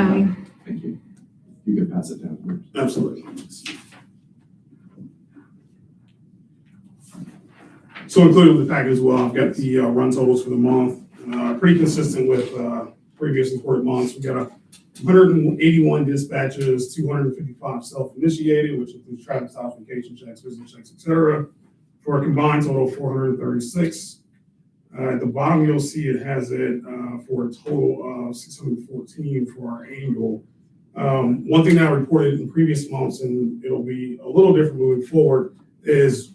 Aye. Thank you. You can pass it down. Absolutely. So included with the package as well, I've got the run totals for the month, pretty consistent with previous reported months. We got 181 dispatches, 255 self-initiated, which includes traffic stops, vacation checks, visit checks, et cetera, for a combined total of 436. At the bottom, you'll see it has it for a total of 614 for our annual. One thing that I reported in previous months, and it'll be a little different moving forward, is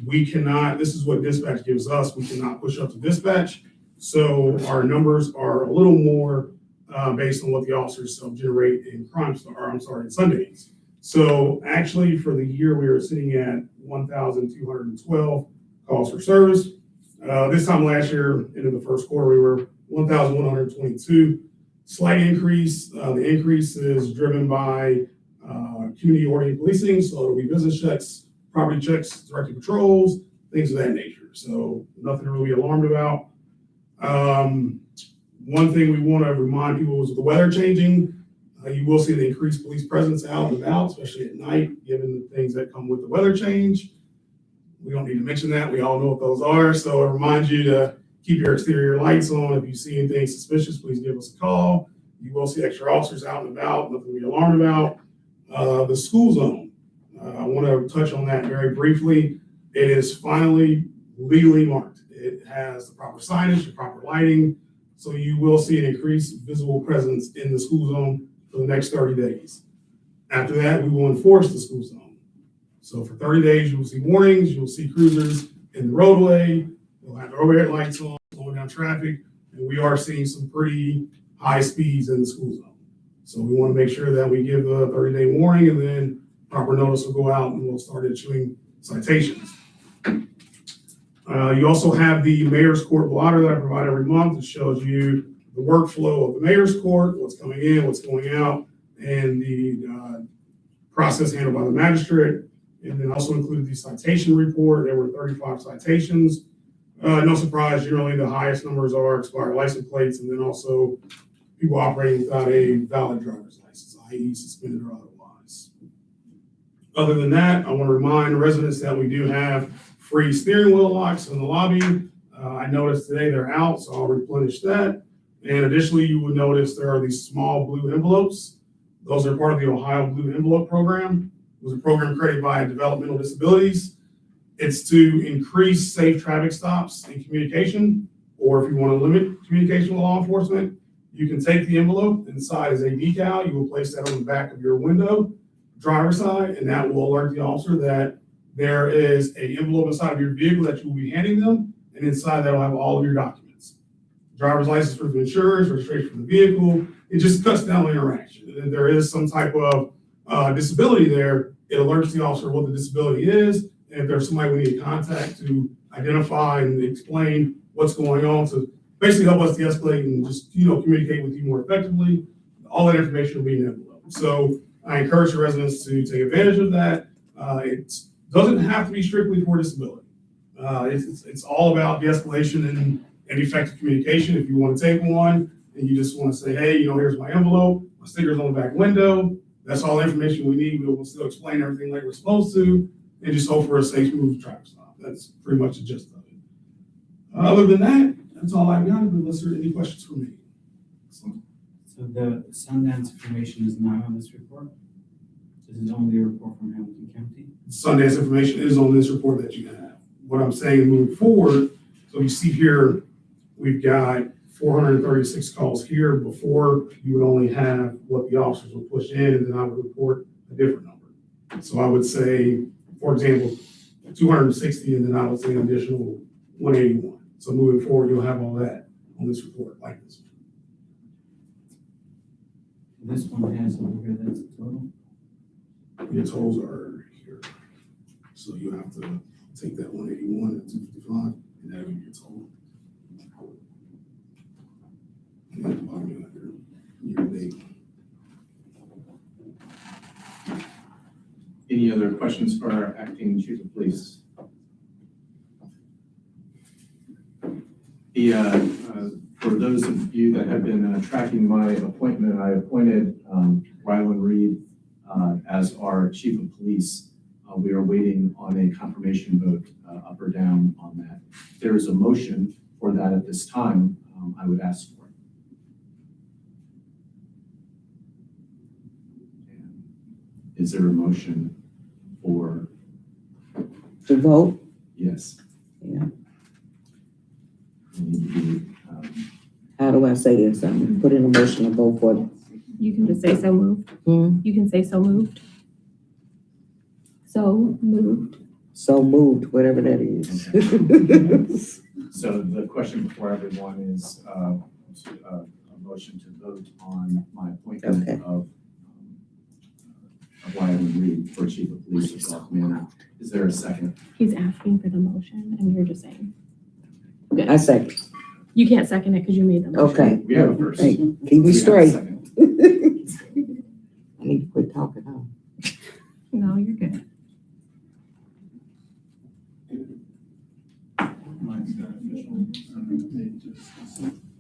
we cannot, this is what dispatch gives us, we cannot push up to dispatch. So our numbers are a little more based on what the officers self-generate in in Sundays. So actually for the year, we were sitting at 1,212 calls for service. This time last year, into the first quarter, we were 1,122. Slight increase. The increase is driven by community-oriented policing, so it'll be business checks, property checks, directed patrols, things of that nature. So nothing to really be alarmed about. One thing we want to remind people is with the weather changing, you will see the increased police presence out and about, especially at night, given the things that come with the weather change. We don't need to mention that. We all know what those are. So I remind you to keep your exterior lights on. If you see anything suspicious, please give us a call. You will see extra officers out and about, nothing to be alarmed about. The school zone. I want to touch on that very briefly. It is finally legally marked. It has the proper signage, the proper lighting, so you will see an increased visible presence in the school zone for the next 30 days. After that, we will enforce the school zone. So for 30 days, you will see warnings, you'll see cruisers in the roadway, they'll have their overhead lights on, slowing down traffic, and we are seeing some pretty high speeds in the school zone. So we want to make sure that we give a 30-day warning, and then proper notice will go out and we'll start issuing citations. You also have the mayor's court blotter that I provide every month. It shows you the workflow of the mayor's court, what's coming in, what's going out, and the process handled by the magistrate. And then also included the citation report. There were 35 citations. No surprise, generally the highest numbers are expired license plates, and then also people operating without a valid driver's license, i.e. suspended or otherwise. Other than that, I want to remind residents that we do have free steering wheel locks in the lobby. I noticed today they're out, so I'll replenish that. And additionally, you will notice there are these small blue envelopes. Those are part of the Ohio Blue Envelope Program. It was a program created by Developmental Disabilities. It's to increase safe traffic stops and communication, or if you want to limit communication with law enforcement, you can take the envelope. Inside is a decal. You will place that on the back of your window, driver's side, and that will alert the officer that there is an envelope inside of your vehicle that you will be handing them, and inside that will have all of your documents. Driver's license, proof of insurance, registration for the vehicle. It just cuts down the interaction. If there is some type of disability there, it alerts the officer what the disability is, and if there's somebody we need to contact to identify and explain what's going on to basically help us de-escalate and just, communicate with you more effectively. All that information will be in the envelope. So I encourage the residents to take advantage of that. It doesn't have to be strictly for disability. It's all about de-escalation and effective communication. If you want to take one and you just want to say, hey, here's my envelope, my sticker's on the back window, that's all the information we need. We'll still explain everything like we're supposed to, and just hope for a safe, smooth traffic stop. That's pretty much the gist of it. Other than that, that's all I've got, unless there are any questions for me. So the Sundance information is not on this report? This is only a report from Hamilton County? Sundance information is on this report that you have. What I'm saying moving forward, so you see here, we've got 436 calls here. Before, you would only have what the officers would push in, and then I would report a different number. So I would say, for example, 260, and then I would say an additional 181. So moving forward, you'll have all that on this report like this. This one has over here, that's the total. Your totals are here. So you have to take that 181 and 255, and that'll be your total. And at the bottom, you have your date. Any other questions for our acting chief of police? For those of you that have been tracking my appointment, I appointed Rylan Reed as our chief of police. We are waiting on a confirmation vote up or down on that. If there is a motion for that at this time, I would ask for it. And is there a motion for, To vote? yes? Yeah. We need to be, How do I say this? I'm put in a motion to vote for it. You can just say so moved. Hmm? You can say so moved. So moved. So moved, whatever that is. So the question before everyone is a motion to vote on my appointment Okay. of Rylan Reed for chief of police of Gulf Manor. Is there a second? He's asking for the motion and you're just saying. I say, You can't second it because you made the motion. okay. We have a first. Hey, keep We me have a straight. second. I need to quit talking now. No, you're good.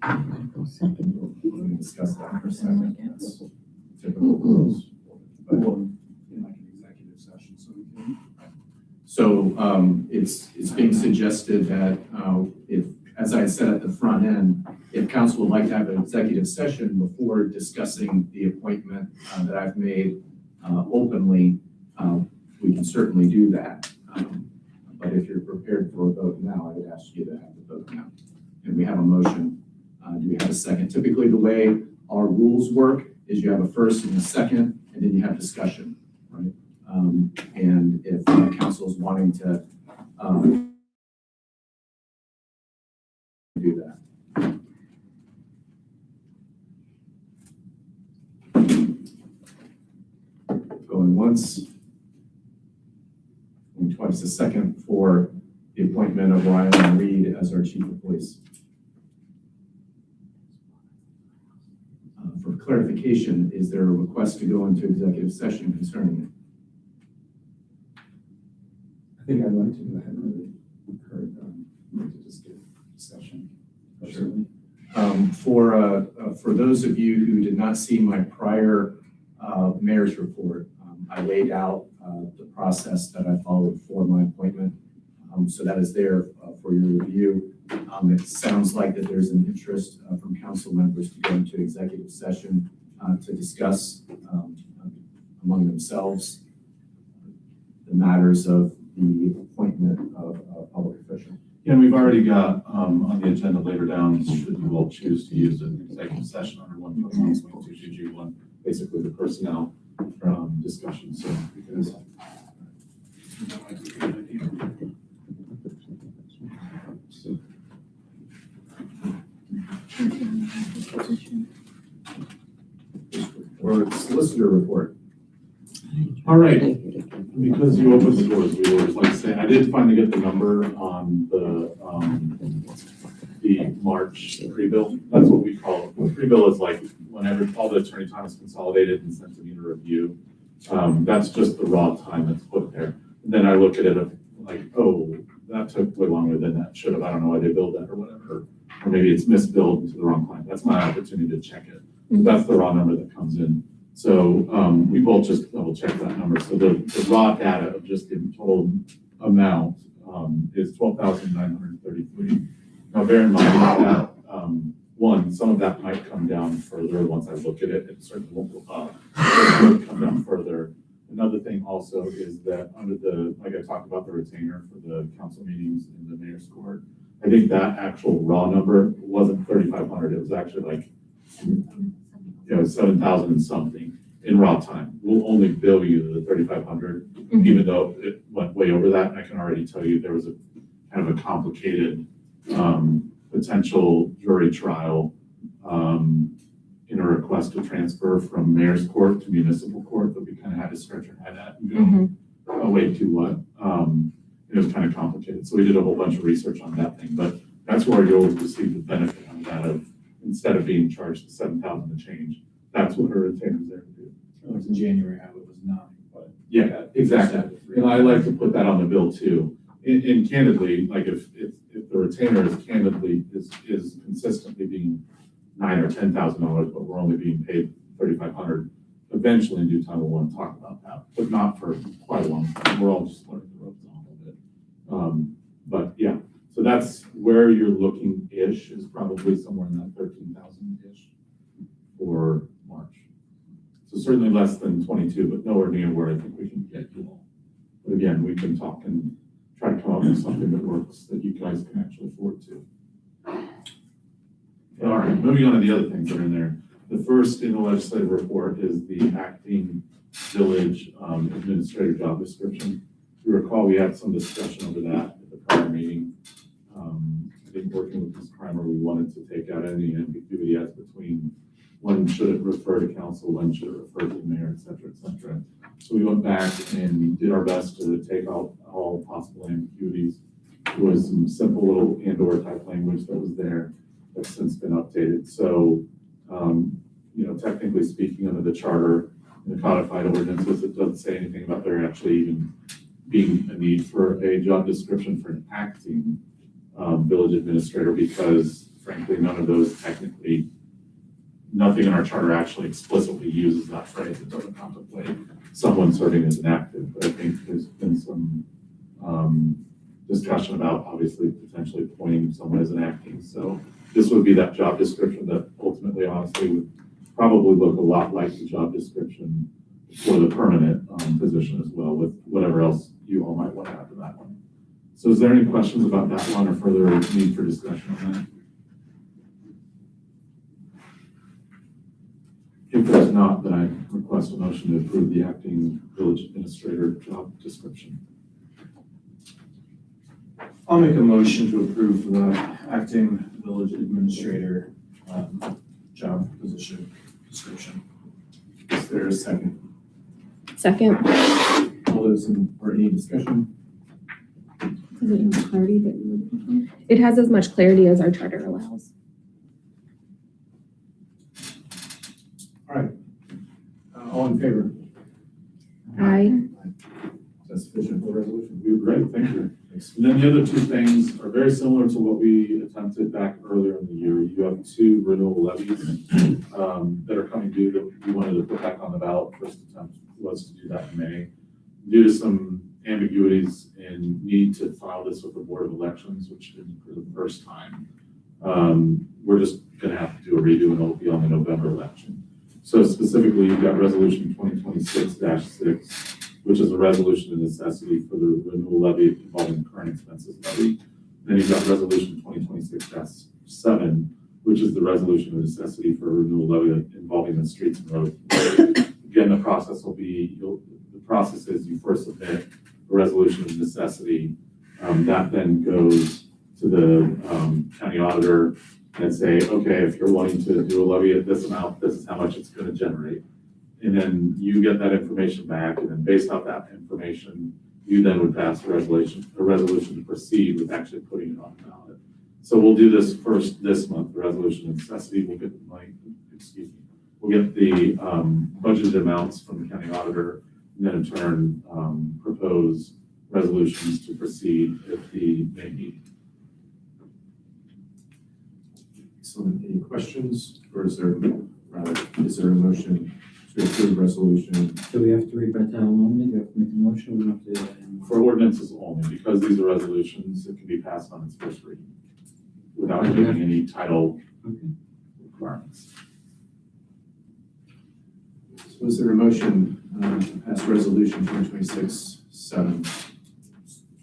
I'm gonna second We're going to discuss that for a second. That's typical rules. But So it's being suggested that if, as I said at the front end, if council would like to have an executive session before discussing the appointment that I've made openly, we can certainly do that. But if you're prepared for a vote now, I would ask you to have the vote now. And we have a motion. Do we have a second? Typically, the way our rules work is you have a first and a second, and then you have discussion, right? And if council is wanting to do that. Going once, going twice, a second for the appointment of Rylan Reed as our chief of police. For clarification, is there a request to go into executive session concerning it? I think I'd like to go ahead and really encourage to just get discussion. Sure. For those of you who did not see my prior mayor's report, I laid out the process that I followed for my appointment. So that is there for your review. It sounds like that there's an interest from council members to go into executive session to discuss among themselves the matters of the appointment of a public official. Yeah, and we've already got on the agenda later down, should you all choose to use an executive session under 1.1.2 basically the personnel discussion, so because. Or solicitor report. All right, Thank you. because you opened the doors, we always like to say, I did finally get the number on the March pre-bill. That's what we call it. Pre-bill is like whenever all the attorney time is consolidated and sent to me to review. That's just the raw time that's put there. And then I look at it like, oh, that took way longer than that should have. I don't know why they billed that or whatever. Or maybe it's misbilled to the wrong client. That's my opportunity to check it. That's the raw number that comes in. So we both just double check that number. So the raw data of just the total amount is 12,933. Now bear in mind that one, some of that might come down further once I look at it. It certainly won't go up. It will come down further. Another thing also is that under the, like I talked about the retainer for the council meetings in the mayor's court, I think that actual raw number wasn't 3,500, it was actually like, 7,000 and something in raw time. We'll only bill you the 3,500, even though it went way over that. And I can already tell you there was a kind of a complicated potential jury trial in a request to transfer from mayor's court to municipal court that we kind of had to scratch our head at and go, oh, wait, to what? It was kind of complicated. So we did a whole bunch of research on that thing, but that's where you'll receive the benefit on that of, instead of being charged the 7,000 to change, that's what her retainer's there to do. It was in January, how it was 9, but. Yeah, exactly. And I like to put that on the bill too. And candidly, like if the retainer is consistently being $9,000 or $10,000, but we're only being paid 3,500, eventually in due time we'll want to talk about that, but not for quite a long time. We're all just learning the ropes on a little bit. But yeah, so that's where you're looking-ish, is probably somewhere in that 13,000-ish for March. So certainly less than 22, but nowhere near where I think we can get you all. But again, we can talk and try to come up with something that works that you guys can actually afford to. All right, moving on to the other things that are in there. The first in the legislative report is the acting village administrator job description. If you recall, we had some discussion over that at the prior meeting. I think working with Ms. Crimer, we wanted to take out any ambiguity as between when should it refer to council, when should it refer to the mayor, et cetera, et cetera. So we went back and did our best to take out all possible ambiguities. There was some simple little and/or type language that was there that's since been updated. So, technically speaking, under the charter, in the codified ordinances, it doesn't say anything about there actually even being a need for a job description for an acting village administrator, because frankly, none of those technically, nothing in our charter actually explicitly uses that phrase. It doesn't contemplate someone serving as an active, but I think there's been some discussion about obviously potentially appointing someone as an acting. So this would be that job description that ultimately, honestly, would probably look a lot like the job description for the permanent position as well, with whatever else you all might want to add to that one. So is there any questions about that one or further need for discussion on that? If there's not, then I request a motion to approve the acting village administrator job description. I'll make a motion to approve the acting village administrator job position description. Is there a second? Second. All those or any discussion? Does it have clarity that you were looking for? It has as much clarity as our charter allows. All right. All in favor? Aye. That's sufficient for the resolution. We great, thank you. And then the other two things are very similar to what we attempted back earlier in the year. You have two renewal levies that are coming due that we wanted to put back on the ballot. First attempt was to do that in May. Due to some ambiguities and need to file this with the Board of Elections, which didn't for the first time, we're just gonna have to do a redo and it'll be on the November election. So specifically, you've got resolution 2026-6, which is a resolution of necessity for the renewal levy involving current expenses levy. Then you've got resolution 2026-7, which is the resolution of necessity for a renewal levy involving the streets and roads. Again, the process will be, the process is you first submit a resolution of necessity. That then goes to the county auditor and say, okay, if you're wanting to do a levy at this amount, this is how much it's going to generate. And then you get that information back, and then based off that information, you then would pass a resolution to proceed with actually putting it on the ballot. So we'll do this first this month, the resolution of necessity. We'll get the money, we'll get the budgeted amounts from the county auditor, and then in turn propose resolutions to proceed at the May meeting. So any questions, or is there a motion to approve the resolution? Do we have to read by title only? Do we have to make a motion? We don't have to do that anymore. For ordinances only, because these are resolutions, it can be passed on its first reading without giving any title requirements. So is there a motion to pass resolution 2026-7?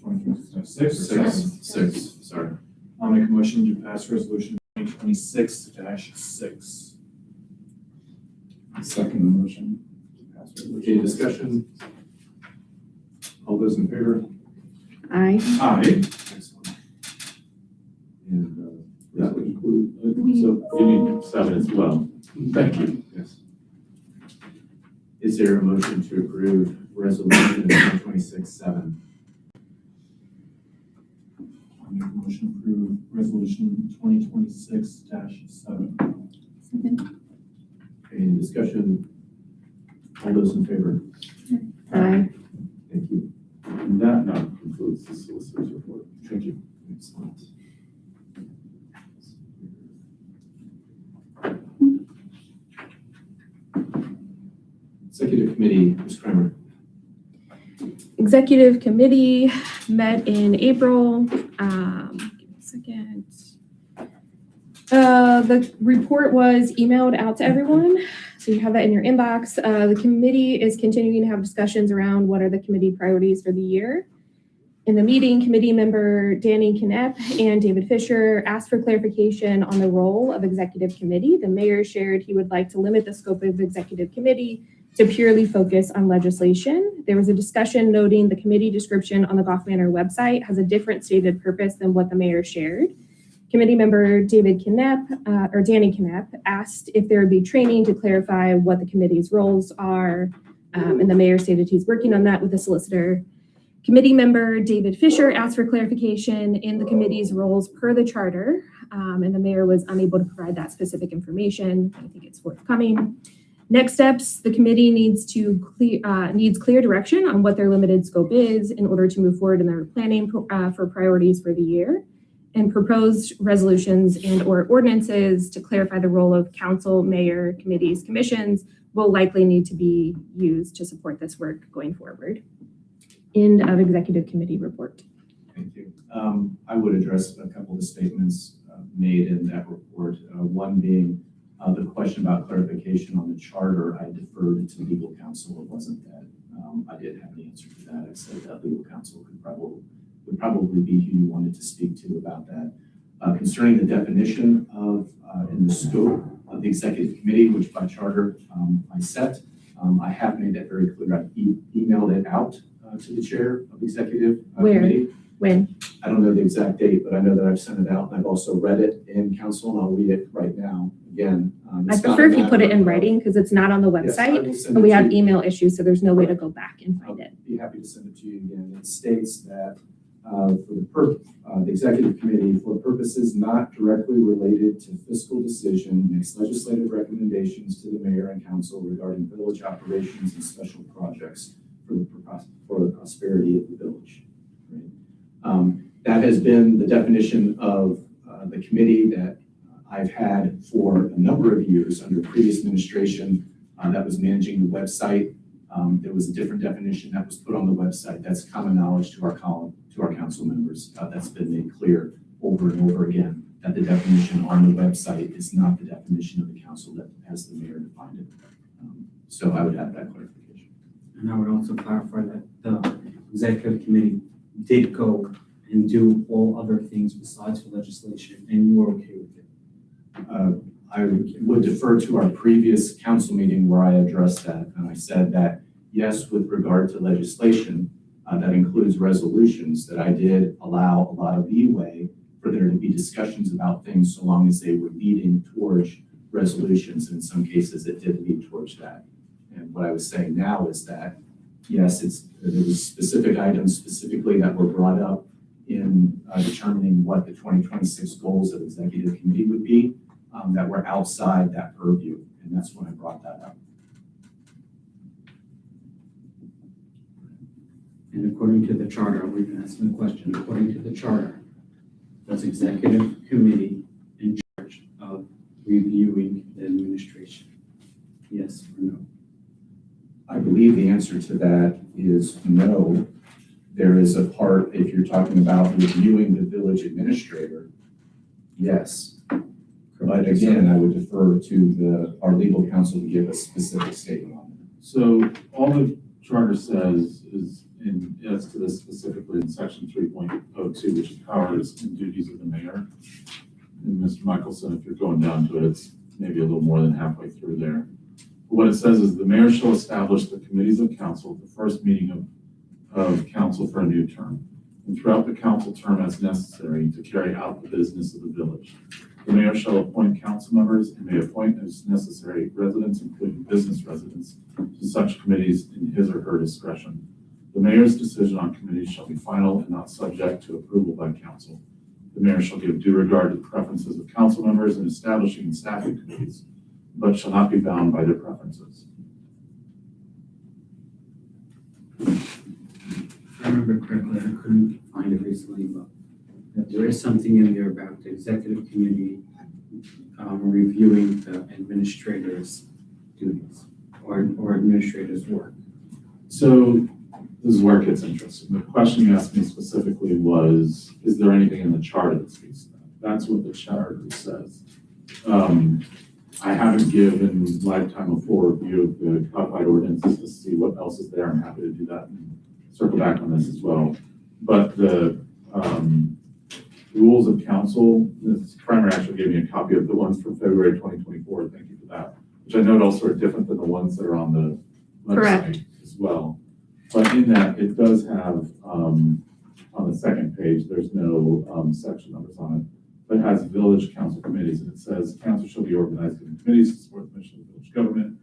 2026-6, sorry. I'll make a motion to pass resolution 2026-6. Second motion to pass resolution. Any discussion? All those in favor? Aye. Aye. Excellent. And That would include, so you need 7 as well. Thank you. yes. Is there a motion to approve resolution 2026-7? I'll make a motion to approve resolution 2026-7. Any discussion? All those in favor? Aye. Thank you. And that now concludes the solicitor's report. Thank you. Excellent. Executive Committee, Ms. Kramer. Executive committee met in April. Give me a second. The report was emailed out to everyone, so you have that in your inbox. The committee is continuing to have discussions around what are the committee priorities for the year. In the meeting, committee member Danny Knepp and David Fisher asked for clarification on the role of executive committee. The mayor shared he would like to limit the scope of executive committee to purely focus on legislation. There was a discussion noting the committee description on the Goff Manor website has a different stated purpose than what the mayor shared. Committee member Danny Knepp asked if there would be training to clarify what the committee's roles are, and the mayor stated he's working on that with the solicitor. Committee member David Fisher asked for clarification in the committee's roles per the charter, and the mayor was unable to provide that specific information. I think it's forthcoming. Next steps, the committee needs clear direction on what their limited scope is in order to move forward in their planning for priorities for the year, and proposed resolutions and or ordinances to clarify the role of council, mayor, committees, commissions will likely need to be used to support this work going forward. End of executive committee report. Thank you. I would address a couple of the statements made in that report. One being the question about clarification on the charter. I deferred to legal counsel. It wasn't that I didn't have the answer to that. I said that legal counsel would probably be who you wanted to speak to about that. Concerning the definition of and the scope of the executive committee, which by charter I set, I have made that very clear. I emailed it out to the chair of the executive committee. When? I don't know the exact date, but I know that I've sent it out, and I've also read it in council, and I'll read it right now. Again, I it's not prefer a if you put it in matter of- writing because it's not on the Yes, I website, will send and we it to have you. email issues, so there's no way to go back and find it. I'll be happy to send it to you again. It states that for the executive committee, for purposes not directly related to fiscal decision, makes legislative recommendations to the mayor and council regarding village operations and special projects for the prosperity of the village. Right? That has been the definition of the committee that I've had for a number of years under previous administration that was managing the website. There was a different definition that was put on the website. That's common knowledge to our council members. That's been made clear over and over again that the definition on the website is not the definition of the council that has the mayor defined it. So I would have that clarification. And I would also clarify that the executive committee did go and do all other things besides for legislation, and you were okay with it. I would defer to our previous council meeting where I addressed that, and I said that, yes, with regard to legislation, that includes resolutions, that I did allow a lot of leeway for there to be discussions about things so long as they were leading towards resolutions. In some cases, it did lead towards that. And what I was saying now is that, yes, there was specific items specifically that were brought up in determining what the 2026 goals of executive committee would be that were outside that purview. And that's when I brought that up. And according to the charter, we've been asking the question, according to the charter, does executive committee in charge of reviewing the administration? Yes or no? I believe the answer to that is no. There is a part, if you're talking about reviewing the village administrator, yes. But again, I would defer to our legal counsel to give a specific statement on it. So all the charter says is gets to this specifically in section 3.02, which is powers and duties of the mayor. And Mr. Michelson, if you're going down to it, it's maybe a little more than halfway through there. But what it says is the mayor shall establish the committees of council at the first meeting of council for a new term, and throughout the council term as necessary to carry out the business of the village. The mayor shall appoint council members and may appoint as necessary residents, including business residents, to such committees in his or her discretion. The mayor's decision on committees shall be final and not subject to approval by council. The mayor shall give due regard to the preferences of council members in establishing and staffing committees, but shall not be bound by their preferences. If I remember correctly, I couldn't find it recently, but there is something in there about the executive committee reviewing the administrator's duties or administrator's work. So this is where it gets interesting. The question you asked me specifically was, is there anything in the charter that speaks to that? That's what the charter says. I haven't given lifetime a full review of the codified ordinances to see what else is there. I'm happy to do that and circle back on this as well. But the rules of council, this primer actually gave me a copy of the ones from February 2024. Thank you for that. Which I note also are different than the ones that are on the Correct. website as well. But in that, it does have, on the second page, there's no section numbers on it, but it has village council committees, and it says, council shall be organized into committees to support the mission of the village government.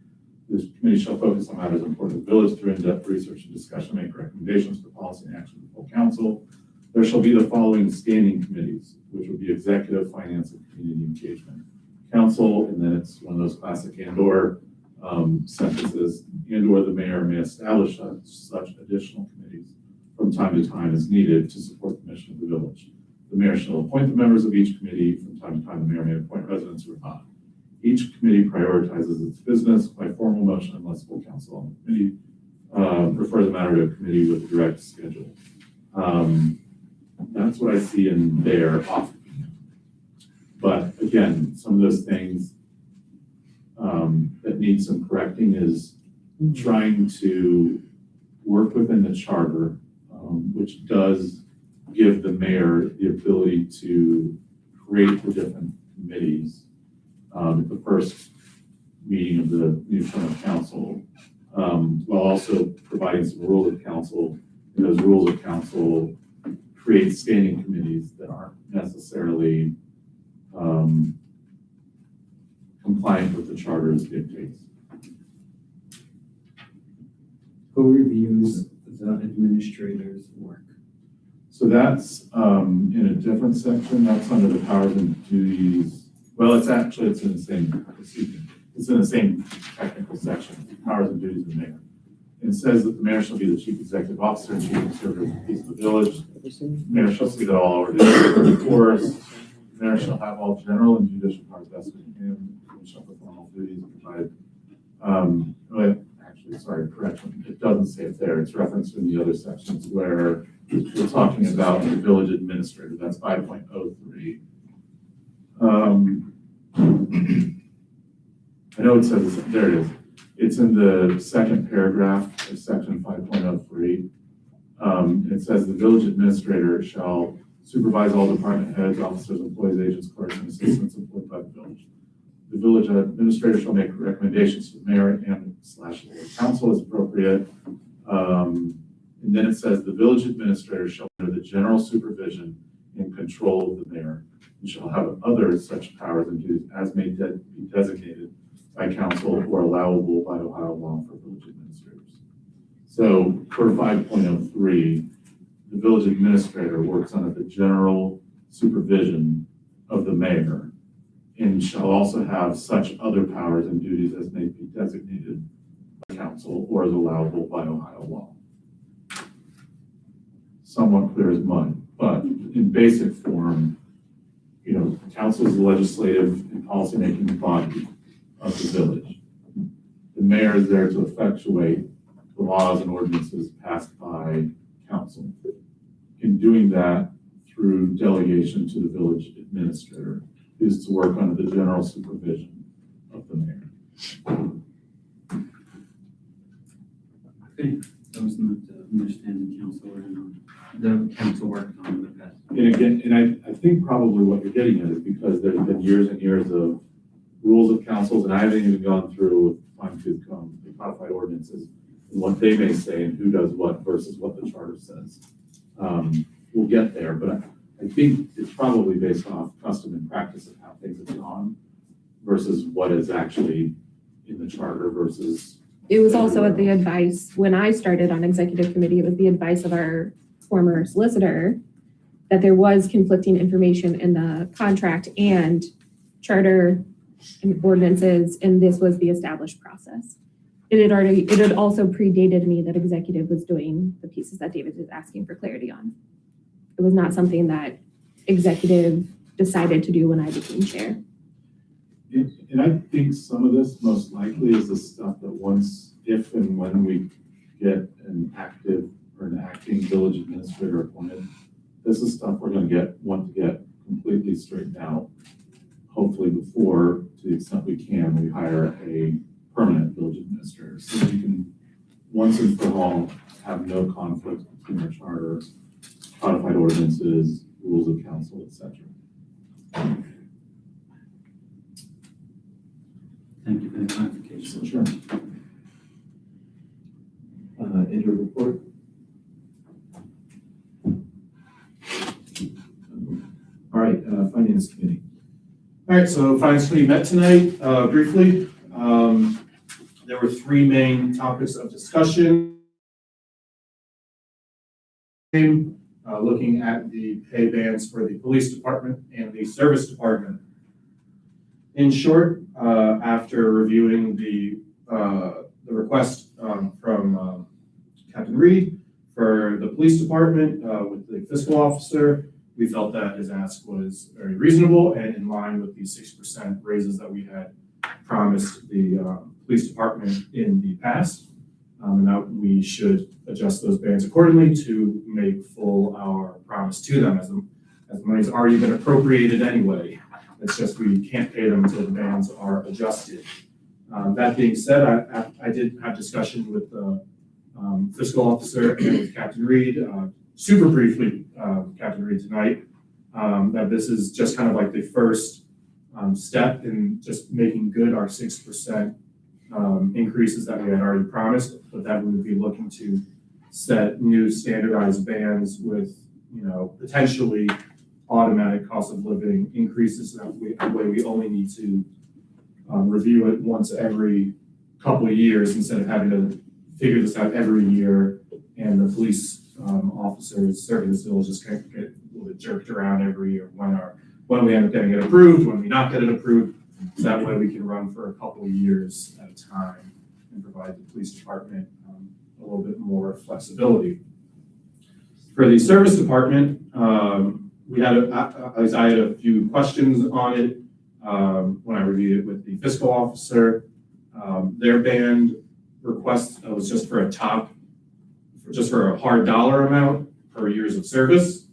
This committee shall focus on matters important to the village through in-depth research and discussion, make recommendations for policy and action to the full council. There shall be the following standing committees, which would be executive, finance, and community engagement. Council, and then it's one of those classic and/or sentences, and/or the mayor may establish such additional committees from time to time as needed to support the mission of the village. The mayor shall appoint the members of each committee. From time to time, the mayor may appoint residents who are not. Each committee prioritizes its business by formal motion unless full council on the committee refer the matter to a committee with a direct schedule. That's what I see in there often. But again, some of those things that need some correcting is trying to work within the charter, which does give the mayor the ability to create the different committees at the first meeting of the new term of council, while also providing some rules of council. And those rules of council create standing committees that aren't necessarily compliant with the charter's dictates. Who reviews the administrator's work? So that's in a different section. That's under the powers and duties. Well, it's in the same, excuse me, it's in the same technical section, powers and duties of the mayor. It says that the mayor shall be the chief executive officer and chief conservator of the peace of the village. The mayor shall see that all ordinances are enforced. The mayor shall have all general and judicial powers vested in him, and shall perform all duties provided. Sorry, correction. It doesn't say it there. It's referenced in the other sections where we're talking about the village administrator. That's 5.03. I know it says, there it is. It's in the second paragraph of section 5.03. It says the village administrator shall supervise all department heads, officers, employees, agents, clerks, and assistants employed by the village. The village administrator shall make recommendations to the mayor and / council as appropriate. And then it says the village administrator shall have the general supervision and control of the mayor and shall have other such powers and duties as may be designated by council or allowable by Ohio law for village administrators. So for 5.03, the village administrator works under the general supervision of the mayor and shall also have such other powers and duties as may be designated by council or is allowable by Ohio law. Somewhat clear as mud, but in basic form, council is the legislative and policymaking body of the village. The mayor is there to effectuate the laws and ordinances passed by council. In doing that through delegation to the village administrator, is to work under the general supervision of the mayor. Okay, that was not the understanding council were in on, the council worked on in the past. And again, and I think probably what you're getting at is because there's been years and years of rules of councils, and I haven't even gone through fine tooth comb, the codified ordinances, and what they may say and who does what versus what the charter says. We'll get there, but I think it's probably based off custom and practice of how things have gone versus what is actually in the charter versus. It was also at the advice, when I started on executive committee, it was the advice of our former solicitor that there was conflicting information in the contract and charter and ordinances, and this was the established process. It had also predated me that executive was doing the pieces that David is asking for clarity on. It was not something that executive decided to do when I became chair. And I think some of this most likely is the stuff that once, if and when we get an active or an acting village administrator appointed, this is stuff we're gonna want to get completely straightened out. Hopefully before, to the extent we can, we hire a permanent village administrator, so that we can, once and for all, have no conflict between our charter, codified ordinances, rules of council, et cetera. Thank you for the clarification. Sure. Andrew, report? All right, finance committee. All right, so Finance Committee met tonight, briefly. There were three main topics of discussion. Looking at the pay bands for the police department and the service department. In short, after reviewing the request from Captain Reed for the police department with the fiscal officer, we felt that his ask was very reasonable and in line with the 6% raises that we had promised the police department in the past. And that we should adjust those bands accordingly to make full our promise to them, as the money's already been appropriated anyway. It's just we can't pay them until the bands are adjusted. That being said, I did have discussion with the fiscal officer and with Captain Reed, super briefly, Captain Reed tonight, that this is just kind of like the first step in just making good our 6% increases that we had already promised, but that we would be looking to set new standardized bands with, potentially automatic cost of living increases. That way we only need to review it once every couple of years instead of having to figure this out every year. And the police officers serving this village just kind of get a little bit jerked around every year when we end up getting it approved, when we not get it approved. So that way we can run for a couple of years at a time and provide the police department a little bit more flexibility. For the service department, I had a few questions on it when I reviewed it with the fiscal officer. Their band request was just for a hard dollar amount per years of service.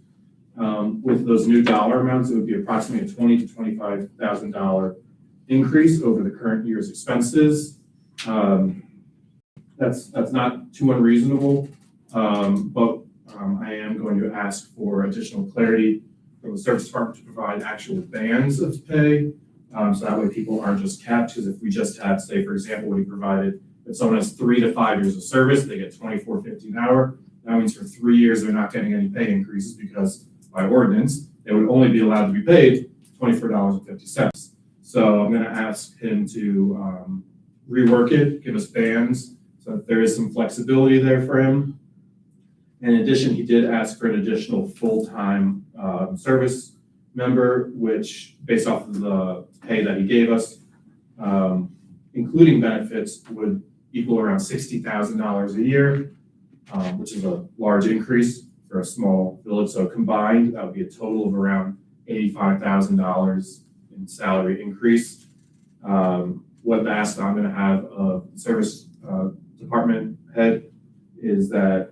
With those new dollar amounts, it would be approximately a $20,000 to $25,000 increase over the current year's expenses. That's not too unreasonable, but I am going to ask for additional clarity from the service department to provide actual bands of pay, so that way people aren't just capped. Because if we just had, say, for example, what he provided, if someone has 3 to 5 years of service, they get $24.50 an hour. That means for 3 years they're not getting any pay increases because by ordinance they would only be allowed to be paid $24.50. So I'm going to ask him to rework it, give us bands, so that there is some flexibility there for him. In addition, he did ask for an additional full-time service member, which, based off of the pay that he gave us, including benefits, would equal around $60,000 a year, which is a large increase for a small village. So combined, that would be a total of around $85,000 in salary increase. What the ask I'm going to have of the service department head is that,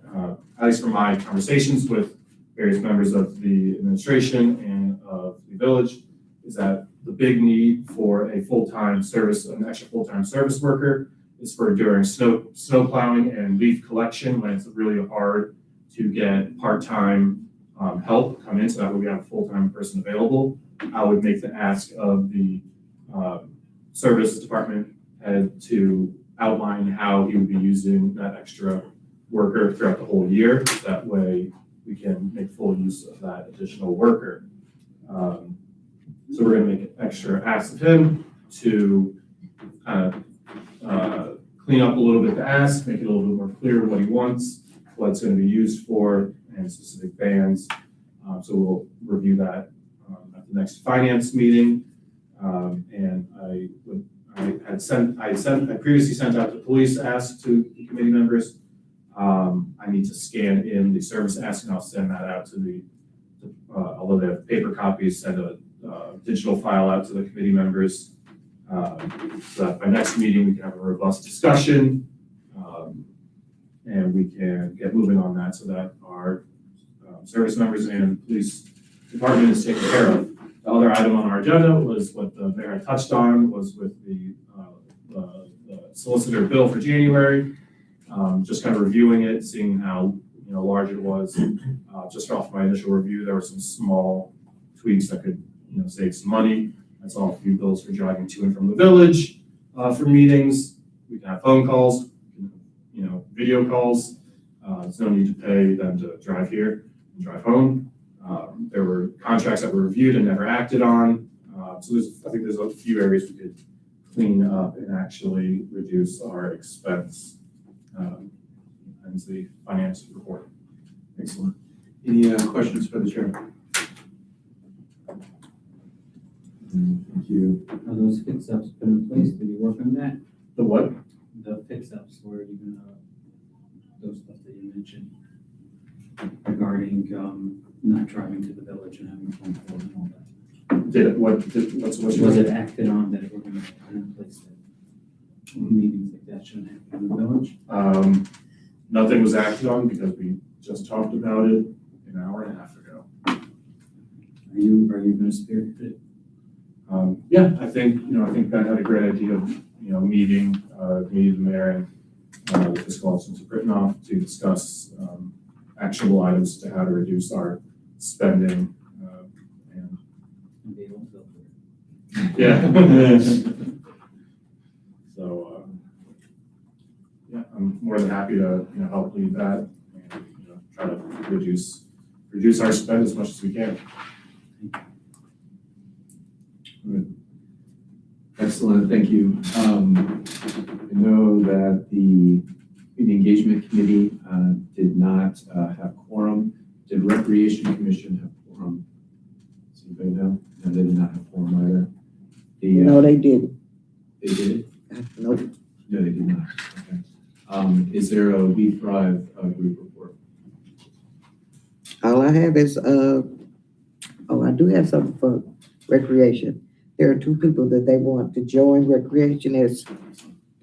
at least from my conversations with various members of the administration and of the village, is that the big need for an extra full-time service worker is for during snow plowing and leaf collection when it's really hard to get part-time help come in, so that way we have a full-time person available. I would make the ask of the services department head to outline how he would be using that extra worker throughout the whole year. That way we can make full use of that additional worker. So we're gonna make an extra ask of him to kind of clean up a little bit the ask, make it a little bit more clear what he wants, what it's gonna be used for, and specific bands. So we'll review that at the next finance meeting. And I previously sent out the police ask to the committee members. I need to scan in the service ask and I'll send that out to the, although they have paper copies, send a digital file out to the committee members. So that by next meeting, we can have a robust discussion. And we can get moving on that so that our service members and police department is taken care of. The other item on our agenda was what the mayor had touched on, was with the solicitor bill for January. Just kind of reviewing it, seeing how large it was. Just off my initial review, there were some small tweaks that could save some money. That's all a few bills for driving to and from the village for meetings. We can have phone calls, video calls. There's no need to pay them to drive here and drive home. There were contracts that were reviewed and never acted on. So I think there's a few areas we could clean up and actually reduce our expense. Hence the finance report. Excellent. Any questions for the chair? Thank you. Are those fix-ups put in place? Did you work on that? The what? The fix-ups, where you gonna, those stuff that you mentioned regarding, not driving to the village and having a phone call and all that. What's Was it acted on that we're gonna put in place that meetings like that shouldn't happen in the village? Nothing was acted on because we just talked about it an hour and a half ago. Are you gonna spearhead it? Yeah, I think Ben had a great idea of, meeting the mayor and the fiscal officer Britnoff to discuss actionable items to how to reduce our spending. And And they don't feel good. yeah. So, yeah, I'm more than happy to, help lead that and, try to reduce our spend as much as we can. Excellent, thank you. I know that the Community Engagement Committee did not have quorum. Did Recreation Commission have quorum? Does anybody know? No, they did not have quorum either. No, they didn't. They did? Nope. No, they did not. Okay. Is there a We Thrive group report? All I have is, I do have something for recreation. There are two people that they want to join recreation as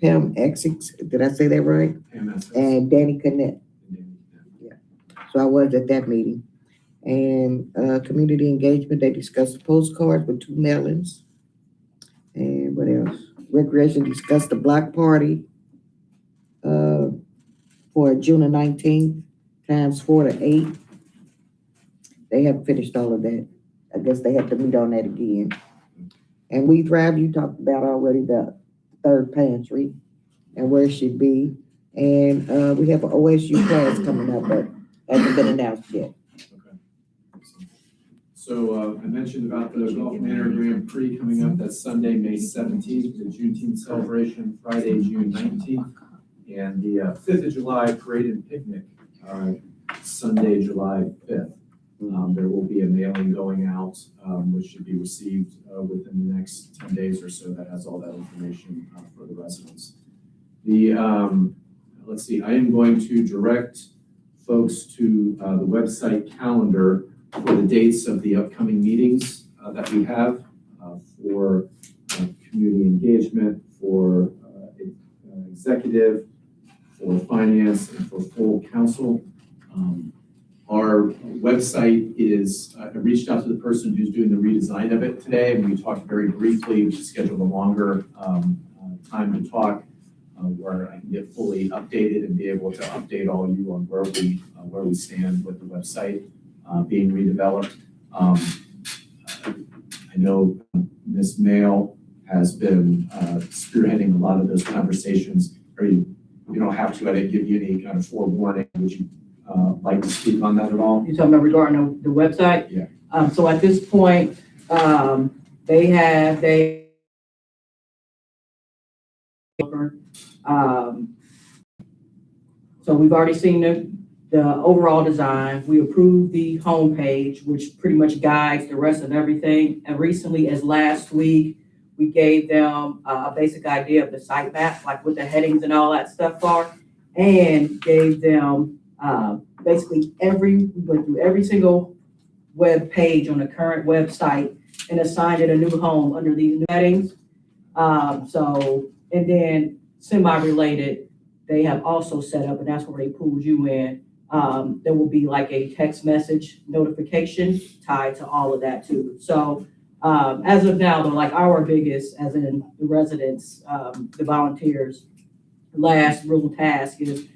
Pam Essex, did I say that right? PMS. And Danny Connect. So I was at that meeting. And community engagement, they discussed the postcards with 2 mailings. And what else? Recreation discussed the block party for June the 19th, times 4 to 8. They haven't finished all of that. I guess they have to meet on that again. And We Thrive, you talked about already the third pantry and where it should be. And we have an OSU class coming up, but hasn't been announced yet. So I mentioned about the Gulf Manor Grand Prix coming up. That's Sunday, May 17th, the Juneteenth celebration, Friday, June 19th. And the 5th of July Parade and Picnic, Sunday, July 5th. There will be a mailing going out, which should be received within the next 10 days or so that has all that information for the residents. Let's see, I am going to direct folks to the website calendar for the dates of the upcoming meetings that we have for community engagement, for executive, for finance, and for full council. Our website is, I reached out to the person who's doing the redesign of it today, and we talked very briefly. We scheduled a longer time to talk. where I can get fully updated and be able to update all you on where we stand with the website being redeveloped. I know Ms. Mail has been spearheading a lot of those conversations. You don't have to, I didn't give you any kind of forewarning. Would you like to speak on that at all? You're talking about regarding the website? Yeah. So at this point, so we've already seen the overall design. We approved the homepage, which pretty much guides the rest of everything. And recently, as last week, we gave them a basic idea of the site map, like what the headings and all that stuff are, and gave them basically we went through every single web page on the current website and assigned it a new home under these new headings. And then semi-related, they have also set up, and that's where they pulled you in. There will be like a text message notification tied to all of that too. So as of now, though, like our biggest, as in the residents, the volunteers, last real task is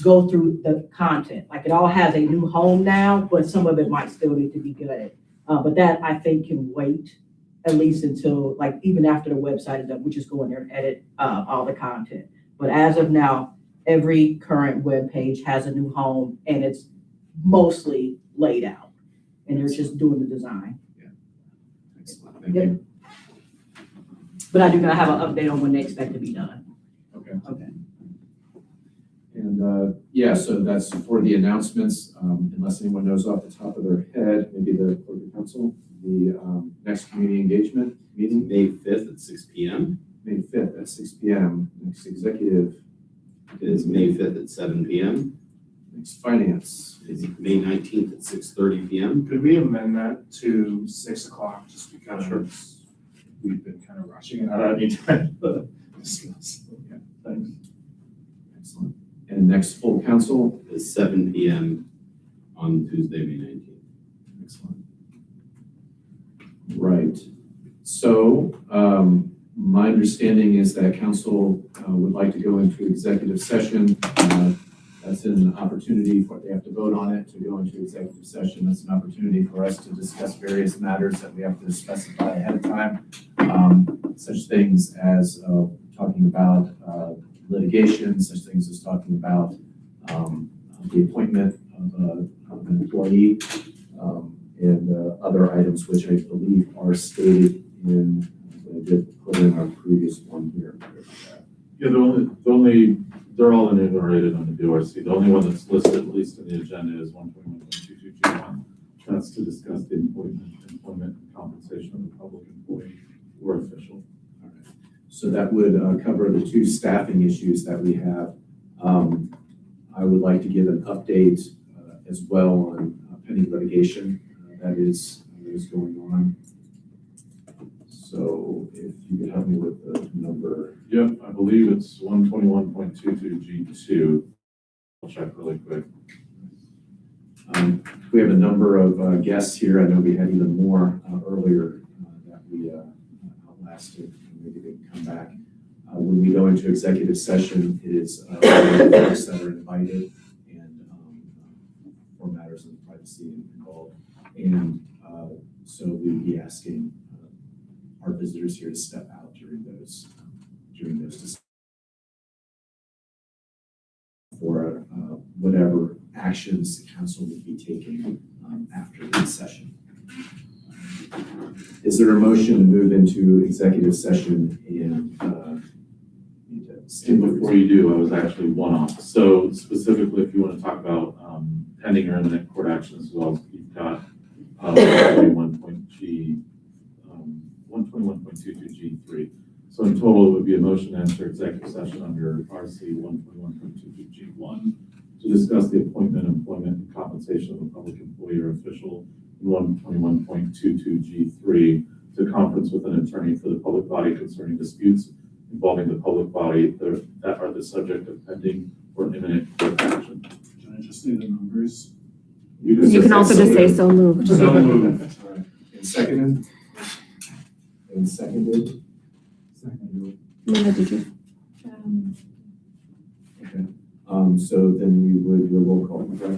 go through the content. Like it all has a new home now, but some of it might still need to be gutted. But that I think can wait at least until like even after the website is done, we just go in there and edit all the content. But as of now, every current web page has a new home and it's mostly laid out and they're just doing the design. Excellent, thank you. But I do not have an update on when they expect to be done. Okay. Okay. And yeah, so that's for the announcements, unless anyone knows off the top of their head, maybe the clerk of council, the next community engagement meeting, May 5th at 6 p.m. May 5th at 6 p.m. Next executive is May 5th at 7 p.m. next finance. Is May 19th at 6:30 p.m. Could we amend that to 6 o'clock, just because we've been kind of rushing and I don't need time to discuss. Yeah, thanks. Excellent. And next full council. Is 7 p.m. on Tuesday, May 19th. Excellent. Right. So my understanding is that council would like to go into executive session. That's an opportunity for, they have to vote on it to go into executive session. That's an opportunity for us to discuss various matters that we have to specify ahead of time. Such things as talking about litigation, such things as talking about the appointment of an employee, and other items which I believe are stated in, I did put in our previous one here. Yeah, the only, they're all enumerated on the DORC. The only one that's listed, at least in the agenda, is 121.22G1. That's to discuss the employment and compensation of a public employee or official. So that would cover the two staffing issues that we have. I would like to give an update as well on pending litigation that is going on. So if you could help me with the number. Yep, I believe it's 121.22G2. I'll check really quick. We have a number of guests here. I know we had even more earlier that we outlasted. Maybe they can come back. When we go into executive session, it is folks that are invited and for matters of privacy involved. And so we'd be asking our visitors here to step out during those for whatever actions the council would be taking after this session. Is there a motion to move into executive session and And before you do, I was actually one off. So specifically, if you want to talk about pending or imminent court action as well, you've got 121.22G3. So in total, it would be a motion to enter executive session under RC 121.22G1 to discuss the appointment, employment, and compensation of a public employee or official, and 121.22G3 to conference with an attorney for the public body concerning disputes involving the public body that are the subject of pending or imminent court action. Can I just say the numbers? You can also just say so moved. So moved. All right. And seconded? And seconded? Linda, did you? Okay. So then we would do a roll call, correct?